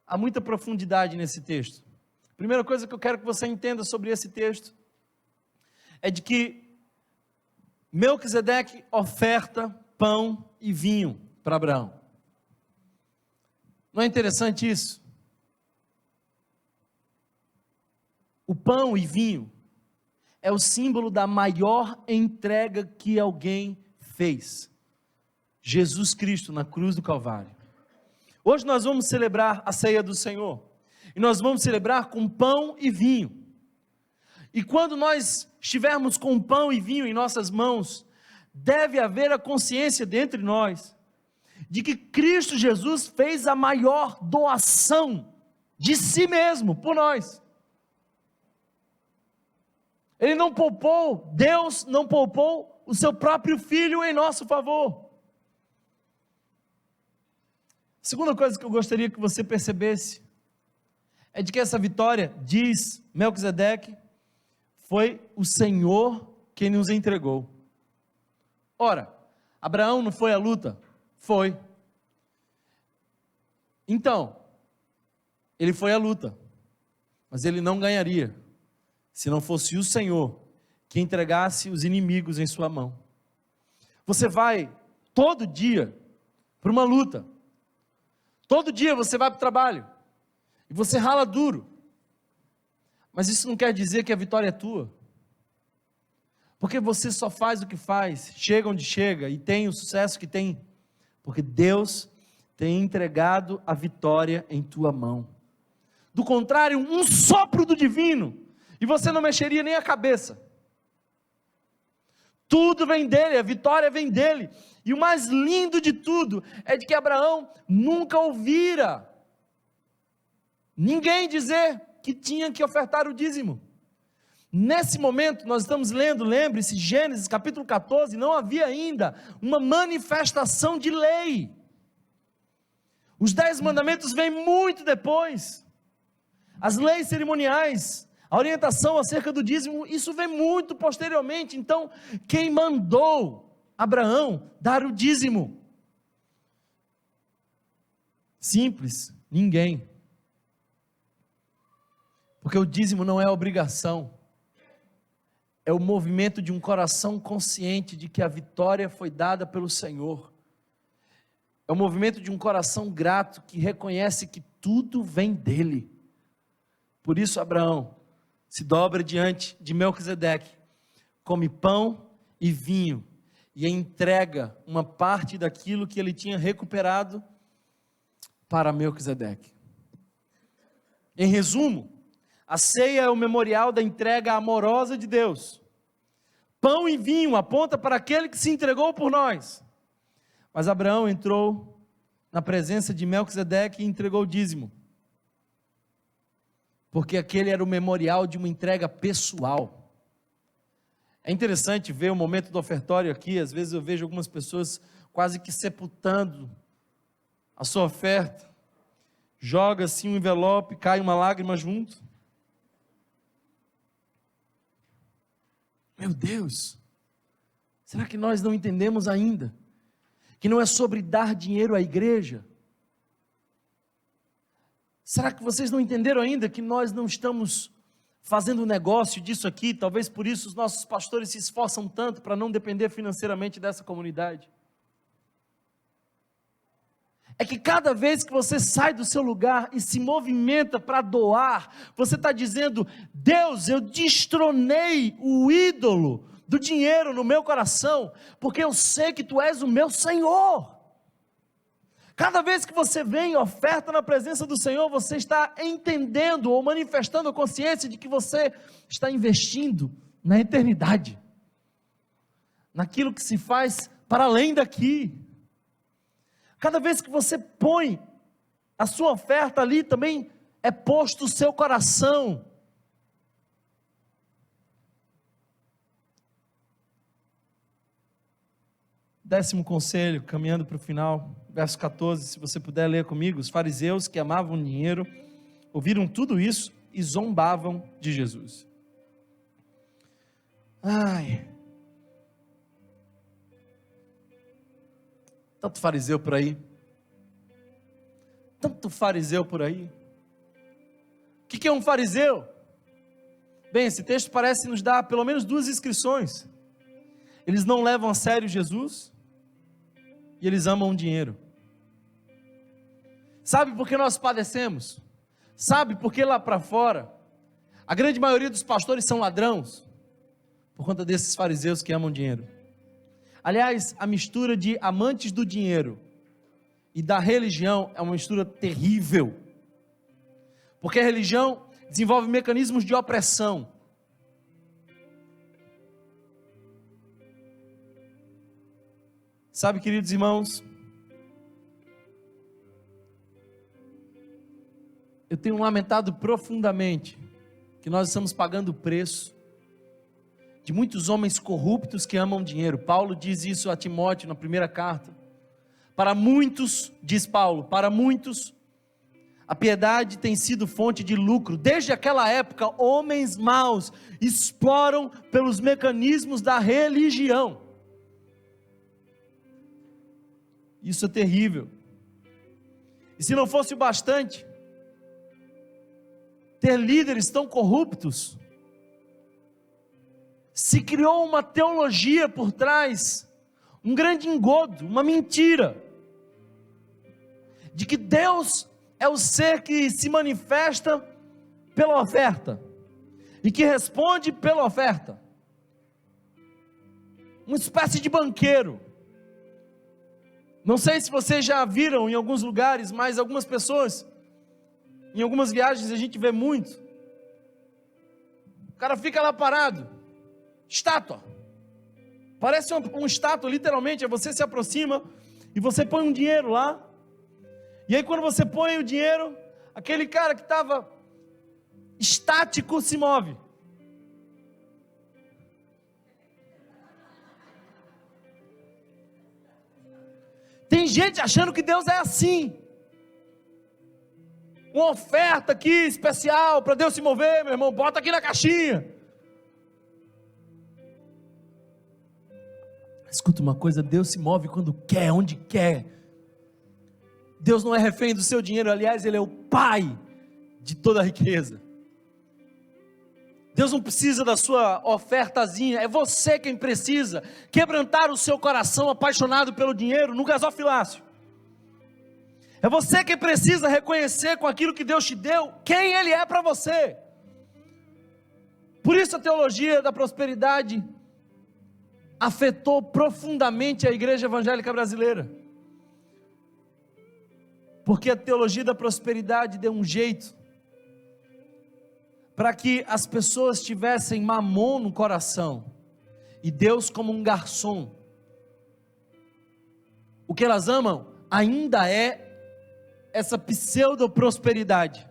há muita profundidade nesse texto. A primeira coisa que eu quero que você entenda sobre esse texto é de que Melquisedeque oferta pão e vinho para Abraão. Não é interessante isso? O pão e vinho é o símbolo da maior entrega que alguém fez. Jesus Cristo na cruz do Calvário. Hoje nós vamos celebrar a ceia do Senhor. E nós vamos celebrar com pão e vinho. E quando nós estivermos com pão e vinho em nossas mãos, deve haver a consciência dentre nós, de que Cristo Jesus fez a maior doação de si mesmo por nós. Ele não poupou, Deus não poupou o seu próprio Filho em nosso favor. A segunda coisa que eu gostaria que você percebesse, é de que essa vitória, diz Melquisedeque, foi o Senhor quem nos entregou. Ora, Abraão não foi à luta? Foi. Então, ele foi à luta, mas ele não ganharia, se não fosse o Senhor que entregasse os inimigos em sua mão. Você vai todo dia para uma luta, todo dia você vai para o trabalho, e você rala duro, mas isso não quer dizer que a vitória é tua, porque você só faz o que faz, chega onde chega, e tem o sucesso que tem, porque Deus tem entregado a vitória em tua mão. Do contrário, um sopro do divino e você não mexeria nem a cabeça. Tudo vem dele, a vitória vem dele. E o mais lindo de tudo é de que Abraão nunca ouvira ninguém dizer que tinha que ofertar o dízimo. Nesse momento, nós estamos lendo, lembre-se, Gênesis capítulo 14, não havia ainda uma manifestação de lei. Os 10 mandamentos vêm muito depois. As leis cerimoniais, a orientação acerca do dízimo, isso vem muito posteriormente. Então, quem mandou Abraão dar o dízimo? Simples, ninguém. Porque o dízimo não é obrigação, é o movimento de um coração consciente de que a vitória foi dada pelo Senhor. É o movimento de um coração grato que reconhece que tudo vem dele. Por isso Abraão se dobra diante de Melquisedeque, come pão e vinho e entrega uma parte daquilo que ele tinha recuperado para Melquisedeque. Em resumo, a ceia é o memorial da entrega amorosa de Deus. Pão e vinho aponta para aquele que se entregou por nós. Mas Abraão entrou na presença de Melquisedeque e entregou o dízimo. Porque aquele era o memorial de uma entrega pessoal. É interessante ver o momento do ofertório aqui. Às vezes eu vejo algumas pessoas quase que sepultando a sua oferta. Joga assim um envelope, cai uma lágrima junto. Meu Deus, será que nós não entendemos ainda que não é sobre dar dinheiro à igreja? Será que vocês não entenderam ainda que nós não estamos fazendo negócio disso aqui? Talvez por isso os nossos pastores se esforçam tanto para não depender financeiramente dessa comunidade. É que cada vez que você sai do seu lugar e se movimenta para doar, você está dizendo: Deus, eu destronei o ídolo do dinheiro no meu coração, porque eu sei que Tu és o meu Senhor. Cada vez que você vem e oferta na presença do Senhor, você está entendendo ou manifestando a consciência de que você está investindo na eternidade, naquilo que se faz para além daqui. Cada vez que você põe a sua oferta ali, também é posto o seu coração. Décimo conselho, caminhando para o final, verso 14, se você puder ler comigo. Os fariseus que amavam dinheiro, ouviram tudo isso e zombavam de Jesus. Tanto fariseu por aí. Tanto fariseu por aí. O que é um fariseu? Bem, esse texto parece nos dar pelo menos 2 inscrições. Eles não levam a sério Jesus e eles amam dinheiro. Sabe por que nós padecemos? Sabe por que lá para fora a grande maioria dos pastores são ladrões? Por conta desses fariseus que amam dinheiro. Aliás, a mistura de amantes do dinheiro e da religião é uma mistura terrível, porque a religião desenvolve mecanismos de opressão. Sabe, queridos irmãos, eu tenho lamentado profundamente que nós estamos pagando o preço de muitos homens corruptos que amam dinheiro. Paulo diz isso a Timóteo na primeira carta. Para muitos, diz Paulo, para muitos, a piedade tem sido fonte de lucro. Desde aquela época, homens maus exploram pelos mecanismos da religião. Isso é terrível. E se não fosse o bastante, ter líderes tão corruptos, se criou uma teologia por trás, um grande engodo, uma mentira, de que Deus é o ser que se manifesta pela oferta, e que responde pela oferta, uma espécie de banqueiro. Não sei se vocês já viram em alguns lugares, mas algumas pessoas, em algumas viagens a gente vê muito, O cara fica lá parado, estátua, parece uma estátua, literalmente. Aí você se aproxima e você põe um dinheiro lá, e aí quando você põe o dinheiro, aquele cara que estava estático se move. Tem gente achando que Deus é assim. Uma oferta aqui especial para Deus se mover, meu irmão, bota aqui na caixinha. Escuta uma coisa, Deus se move quando quer, onde quer. Deus não é refém do seu dinheiro, aliás, Ele é o Pai de toda a riqueza. Deus não precisa da sua ofertazinha, é você quem precisa quebrantar o seu coração apaixonado pelo dinheiro no gasofilácio. É você quem precisa reconhecer com aquilo que Deus te deu, quem Ele é para você. Por isso a teologia da prosperidade afetou profundamente a igreja evangélica brasileira. Porque a teologia da prosperidade deu um jeito para que as pessoas tivessem mamon no coração e Deus como um garçom. O que elas amam ainda é essa pseudo-prosperidade,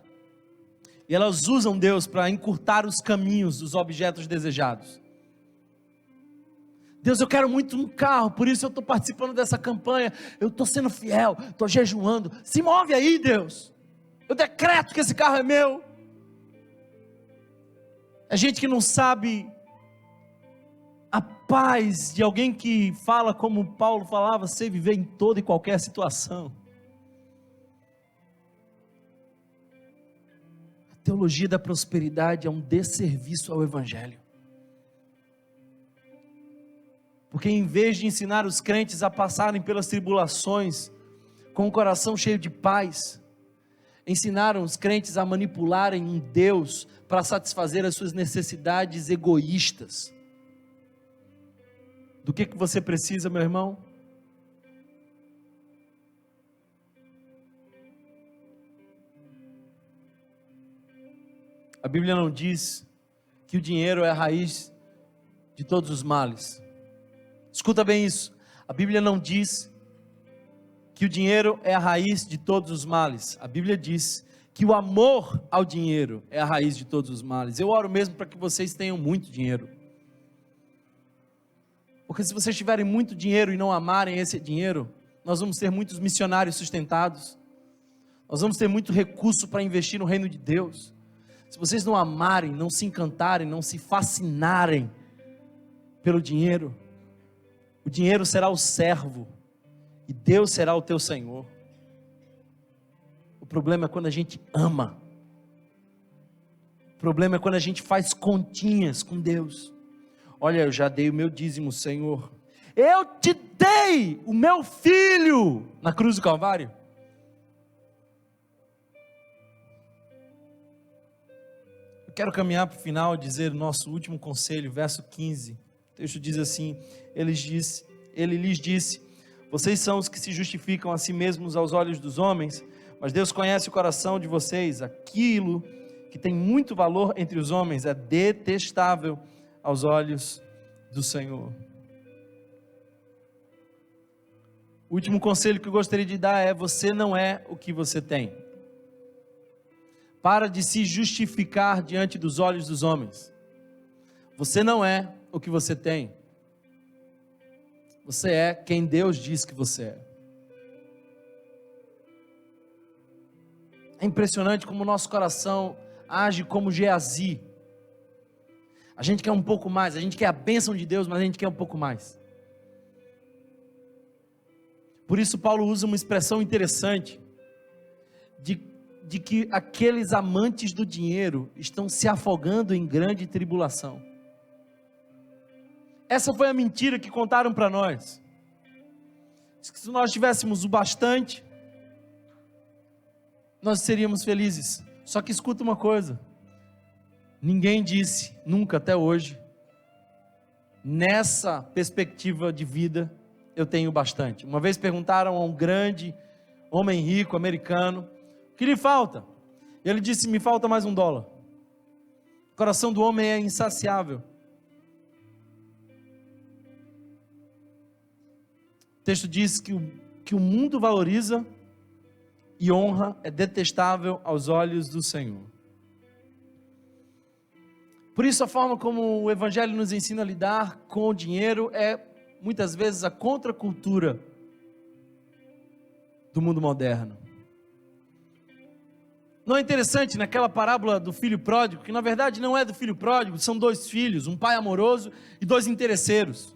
e elas usam Deus para encurtar os caminhos dos objetos desejados. Deus, eu quero muito um carro, por isso eu estou participando dessa campanha, eu estou sendo fiel, estou jejuando, se move aí Deus, eu decreto que esse carro é meu. É gente que não sabe a paz de alguém que fala como Paulo falava, sei viver em toda e qualquer situação. A teologia da prosperidade é um desserviço ao Evangelho. Porque em vez de ensinar os crentes a passarem pelas tribulações com o coração cheio de paz, ensinaram os crentes a manipularem um Deus para satisfazer as suas necessidades egoístas. Do que você precisa, meu irmão? A Bíblia não diz que o dinheiro é a raiz de todos os males. Escuta bem isso. A Bíblia não diz que o dinheiro é a raiz de todos os males. A Bíblia diz que o amor ao dinheiro é a raiz de todos os males. Eu oro mesmo para que vocês tenham muito dinheiro. Porque se vocês tiverem muito dinheiro e não amarem esse dinheiro, nós vamos ter muitos missionários sustentados. Nós vamos ter muito recurso para investir no reino de Deus. Se vocês não amarem, não se encantarem, não se fascinarem pelo dinheiro, o dinheiro será o servo e Deus será o teu Senhor. O problema é quando a gente ama. O problema é quando a gente faz continhas com Deus. Olha, eu já dei o meu dízimo, Senhor. Eu te dei o meu filho na cruz do Calvário. Eu quero caminhar para o final, dizer o nosso último conselho, verso 15. O texto diz assim: ele lhes disse, vocês são os que se justificam a si mesmos aos olhos dos homens, mas Deus conhece o coração de vocês. Aquilo que tem muito valor entre os homens é detestável aos olhos do Senhor. O último conselho que eu gostaria de dar é: você não é o que você tem. Para de se justificar diante dos olhos dos homens. Você não é o que você tem. Você é quem Deus diz que você é. É impressionante como o nosso coração age como Geazi. A gente quer um pouco mais, a gente quer a bênção de Deus, mas a gente quer um pouco mais. Por isso Paulo usa uma expressão interessante, de que aqueles amantes do dinheiro estão se afogando em grande tribulação. Essa foi a mentira que contaram para nós. Se nós tivéssemos o bastante, nós seríamos felizes. Só que escuta uma coisa, ninguém disse, nunca até hoje, nessa perspectiva de vida, eu tenho bastante. Uma vez perguntaram a um grande homem rico americano, o que lhe falta? E ele disse, me falta mais $1. coração do homem é insaciável. O texto diz que o mundo valoriza e honra é detestável aos olhos do Senhor. Por isso, a forma como o Evangelho nos ensina a lidar com o dinheiro é, muitas vezes, a contracultura do mundo moderno. Não é interessante naquela parábola do filho pródigo, que na verdade não é do filho pródigo, são dois filhos, um pai amoroso e dois interesseiros.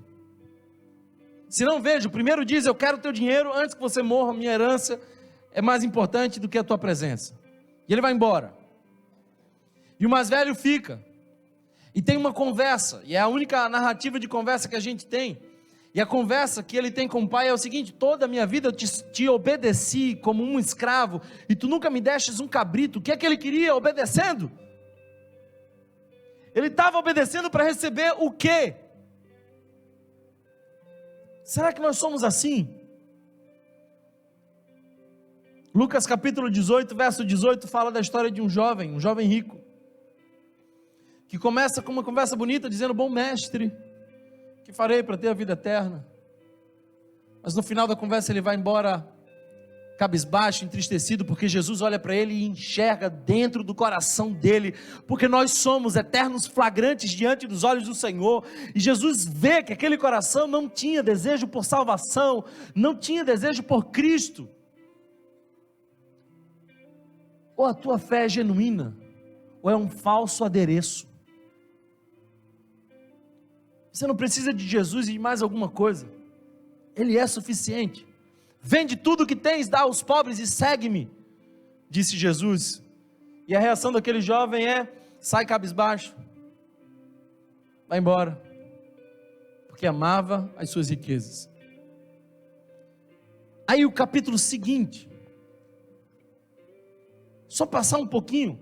Se não, veja, o primeiro diz: eu quero o teu dinheiro antes que você morra, minha herança é mais importante do que a tua presença. E ele vai embora. E o mais velho fica. E tem uma conversa, e é a única narrativa de conversa que a gente tem. E a conversa que ele tem com o pai é o seguinte: toda a minha vida eu te obedeci como um escravo, e tu nunca me destes um cabrito. O que é que ele queria obedecendo? Ele estava obedecendo para receber o quê? Será que nós somos assim? Lucas capítulo 18, verso 18, fala da história de um jovem rico, que começa com uma conversa bonita, dizendo: bom mestre, que farei para ter a vida eterna? Mas no final da conversa ele vai embora cabisbaixo, entristecido, porque Jesus olha para ele e enxerga dentro do coração dele, porque nós somos eternos flagrantes diante dos olhos do Senhor, e Jesus vê que aquele coração não tinha desejo por salvação, não tinha desejo por Cristo. Ou a tua fé é genuína, ou é um falso adereço. Você não precisa de Jesus e de mais alguma coisa, Ele é suficiente. Vende tudo que tens, dá aos pobres e segue-me, disse Jesus. E a reação daquele jovem é: sai cabisbaixo, vai embora, porque amava as suas riquezas. Aí o capítulo seguinte, só passar um pouquinho,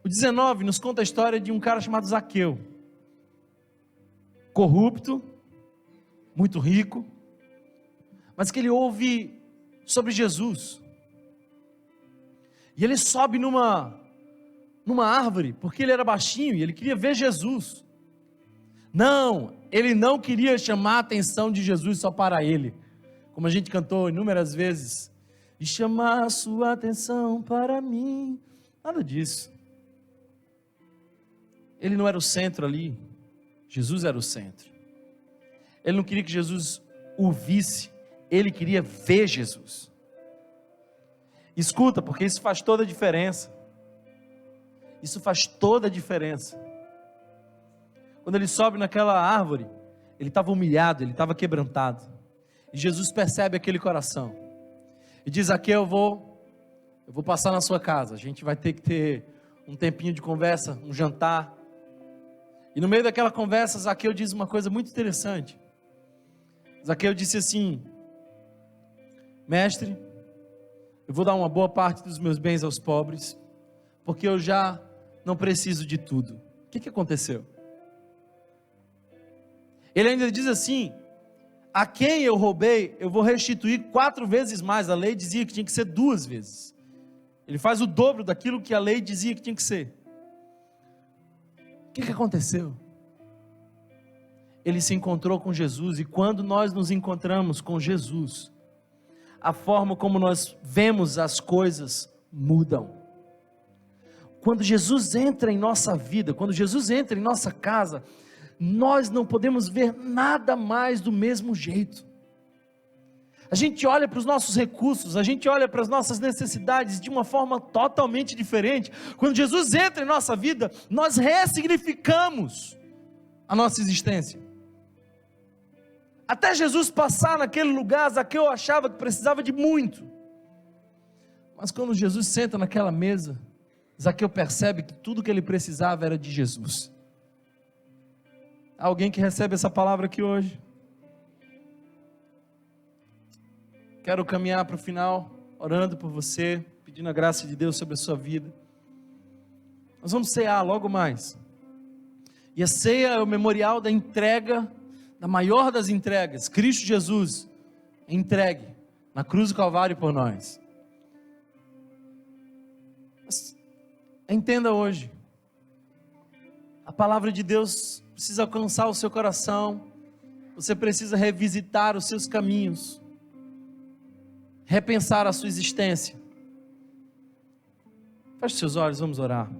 o 19 nos conta a história de um cara chamado Zaqueu, corrupto, muito rico, mas que ele ouve sobre Jesus, e ele sobe numa árvore, porque ele era baixinho, e ele queria ver Jesus. Não, ele não queria chamar a atenção de Jesus só para ele, como a gente cantou inúmeras vezes, e chamar a sua atenção para mim, nada disso. Ele não era o centro ali, Jesus era o centro. Ele não queria que Jesus o visse, ele queria ver Jesus. Escuta, porque isso faz toda a diferença. Isso faz toda a diferença. Quando ele sobe naquela árvore, ele estava humilhado, ele estava quebrantado. E Jesus percebe aquele coração. E diz: aqui eu vou passar na sua casa. A gente vai ter que ter um tempinho de conversa, um jantar. E no meio daquela conversa, Zaqueu diz uma coisa muito interessante. Zaqueu disse assim: mestre, eu vou dar uma boa parte dos meus bens aos pobres, porque eu já não preciso de tudo. O que aconteceu? Ele ainda diz assim: a quem eu roubei, eu vou restituir 4 vezes mais. A lei dizia que tinha que ser 2 vezes. Ele faz o dobro daquilo que a lei dizia que tinha que ser. O que aconteceu? Ele se encontrou com Jesus, e quando nós nos encontramos com Jesus, a forma como nós vemos as coisas mudam. Quando Jesus entra em nossa vida, quando Jesus entra em nossa casa, nós não podemos ver nada mais do mesmo jeito. A gente olha para os nossos recursos, a gente olha para as nossas necessidades de uma forma totalmente diferente. Quando Jesus entra em nossa vida, nós ressignificamos a nossa existência. Até Jesus passar naquele lugar, Zaqueu achava que precisava de muito. Mas quando Jesus senta naquela mesa, Zaqueu percebe que tudo que ele precisava era de Jesus. Há alguém que recebe essa palavra aqui hoje? Quero caminhar para o final, orando por você, pedindo a graça de Deus sobre a sua vida. Nós vamos cear logo mais. E a ceia é o memorial da entrega, da maior das entregas, Cristo Jesus, entregue na cruz do Calvário por nós. Mas entenda hoje, A palavra de Deus precisa alcançar o seu coração. Você precisa revisitar os seus caminhos, repensar a sua existência. Feche seus olhos, vamos orar.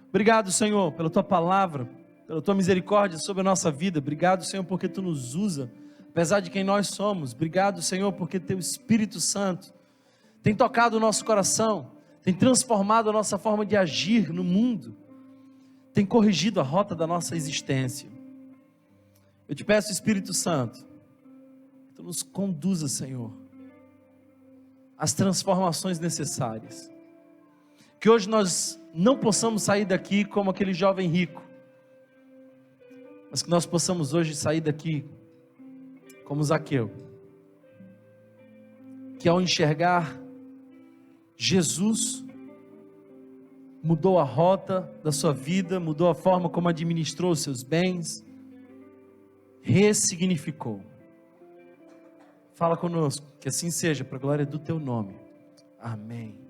Obrigado, Senhor, pela tua palavra, pela tua misericórdia sobre a nossa vida. Obrigado, Senhor, porque tu nos usa, apesar de quem nós somos. Obrigado, Senhor, porque teu Espírito Santo tem tocado o nosso coração, tem transformado a nossa forma de agir no mundo, tem corrigido a rota da nossa existência. Eu te peço, Espírito Santo, que tu nos conduza, Senhor, às transformações necessárias. Que hoje nós não possamos sair daqui como aquele jovem rico, mas que nós possamos hoje sair daqui como Zaqueu, que ao enxergar Jesus, mudou a rota da sua vida, mudou a forma como administrou os seus bens, ressignificou. Fala conosco, que assim seja, para a glória do teu nome. Amém.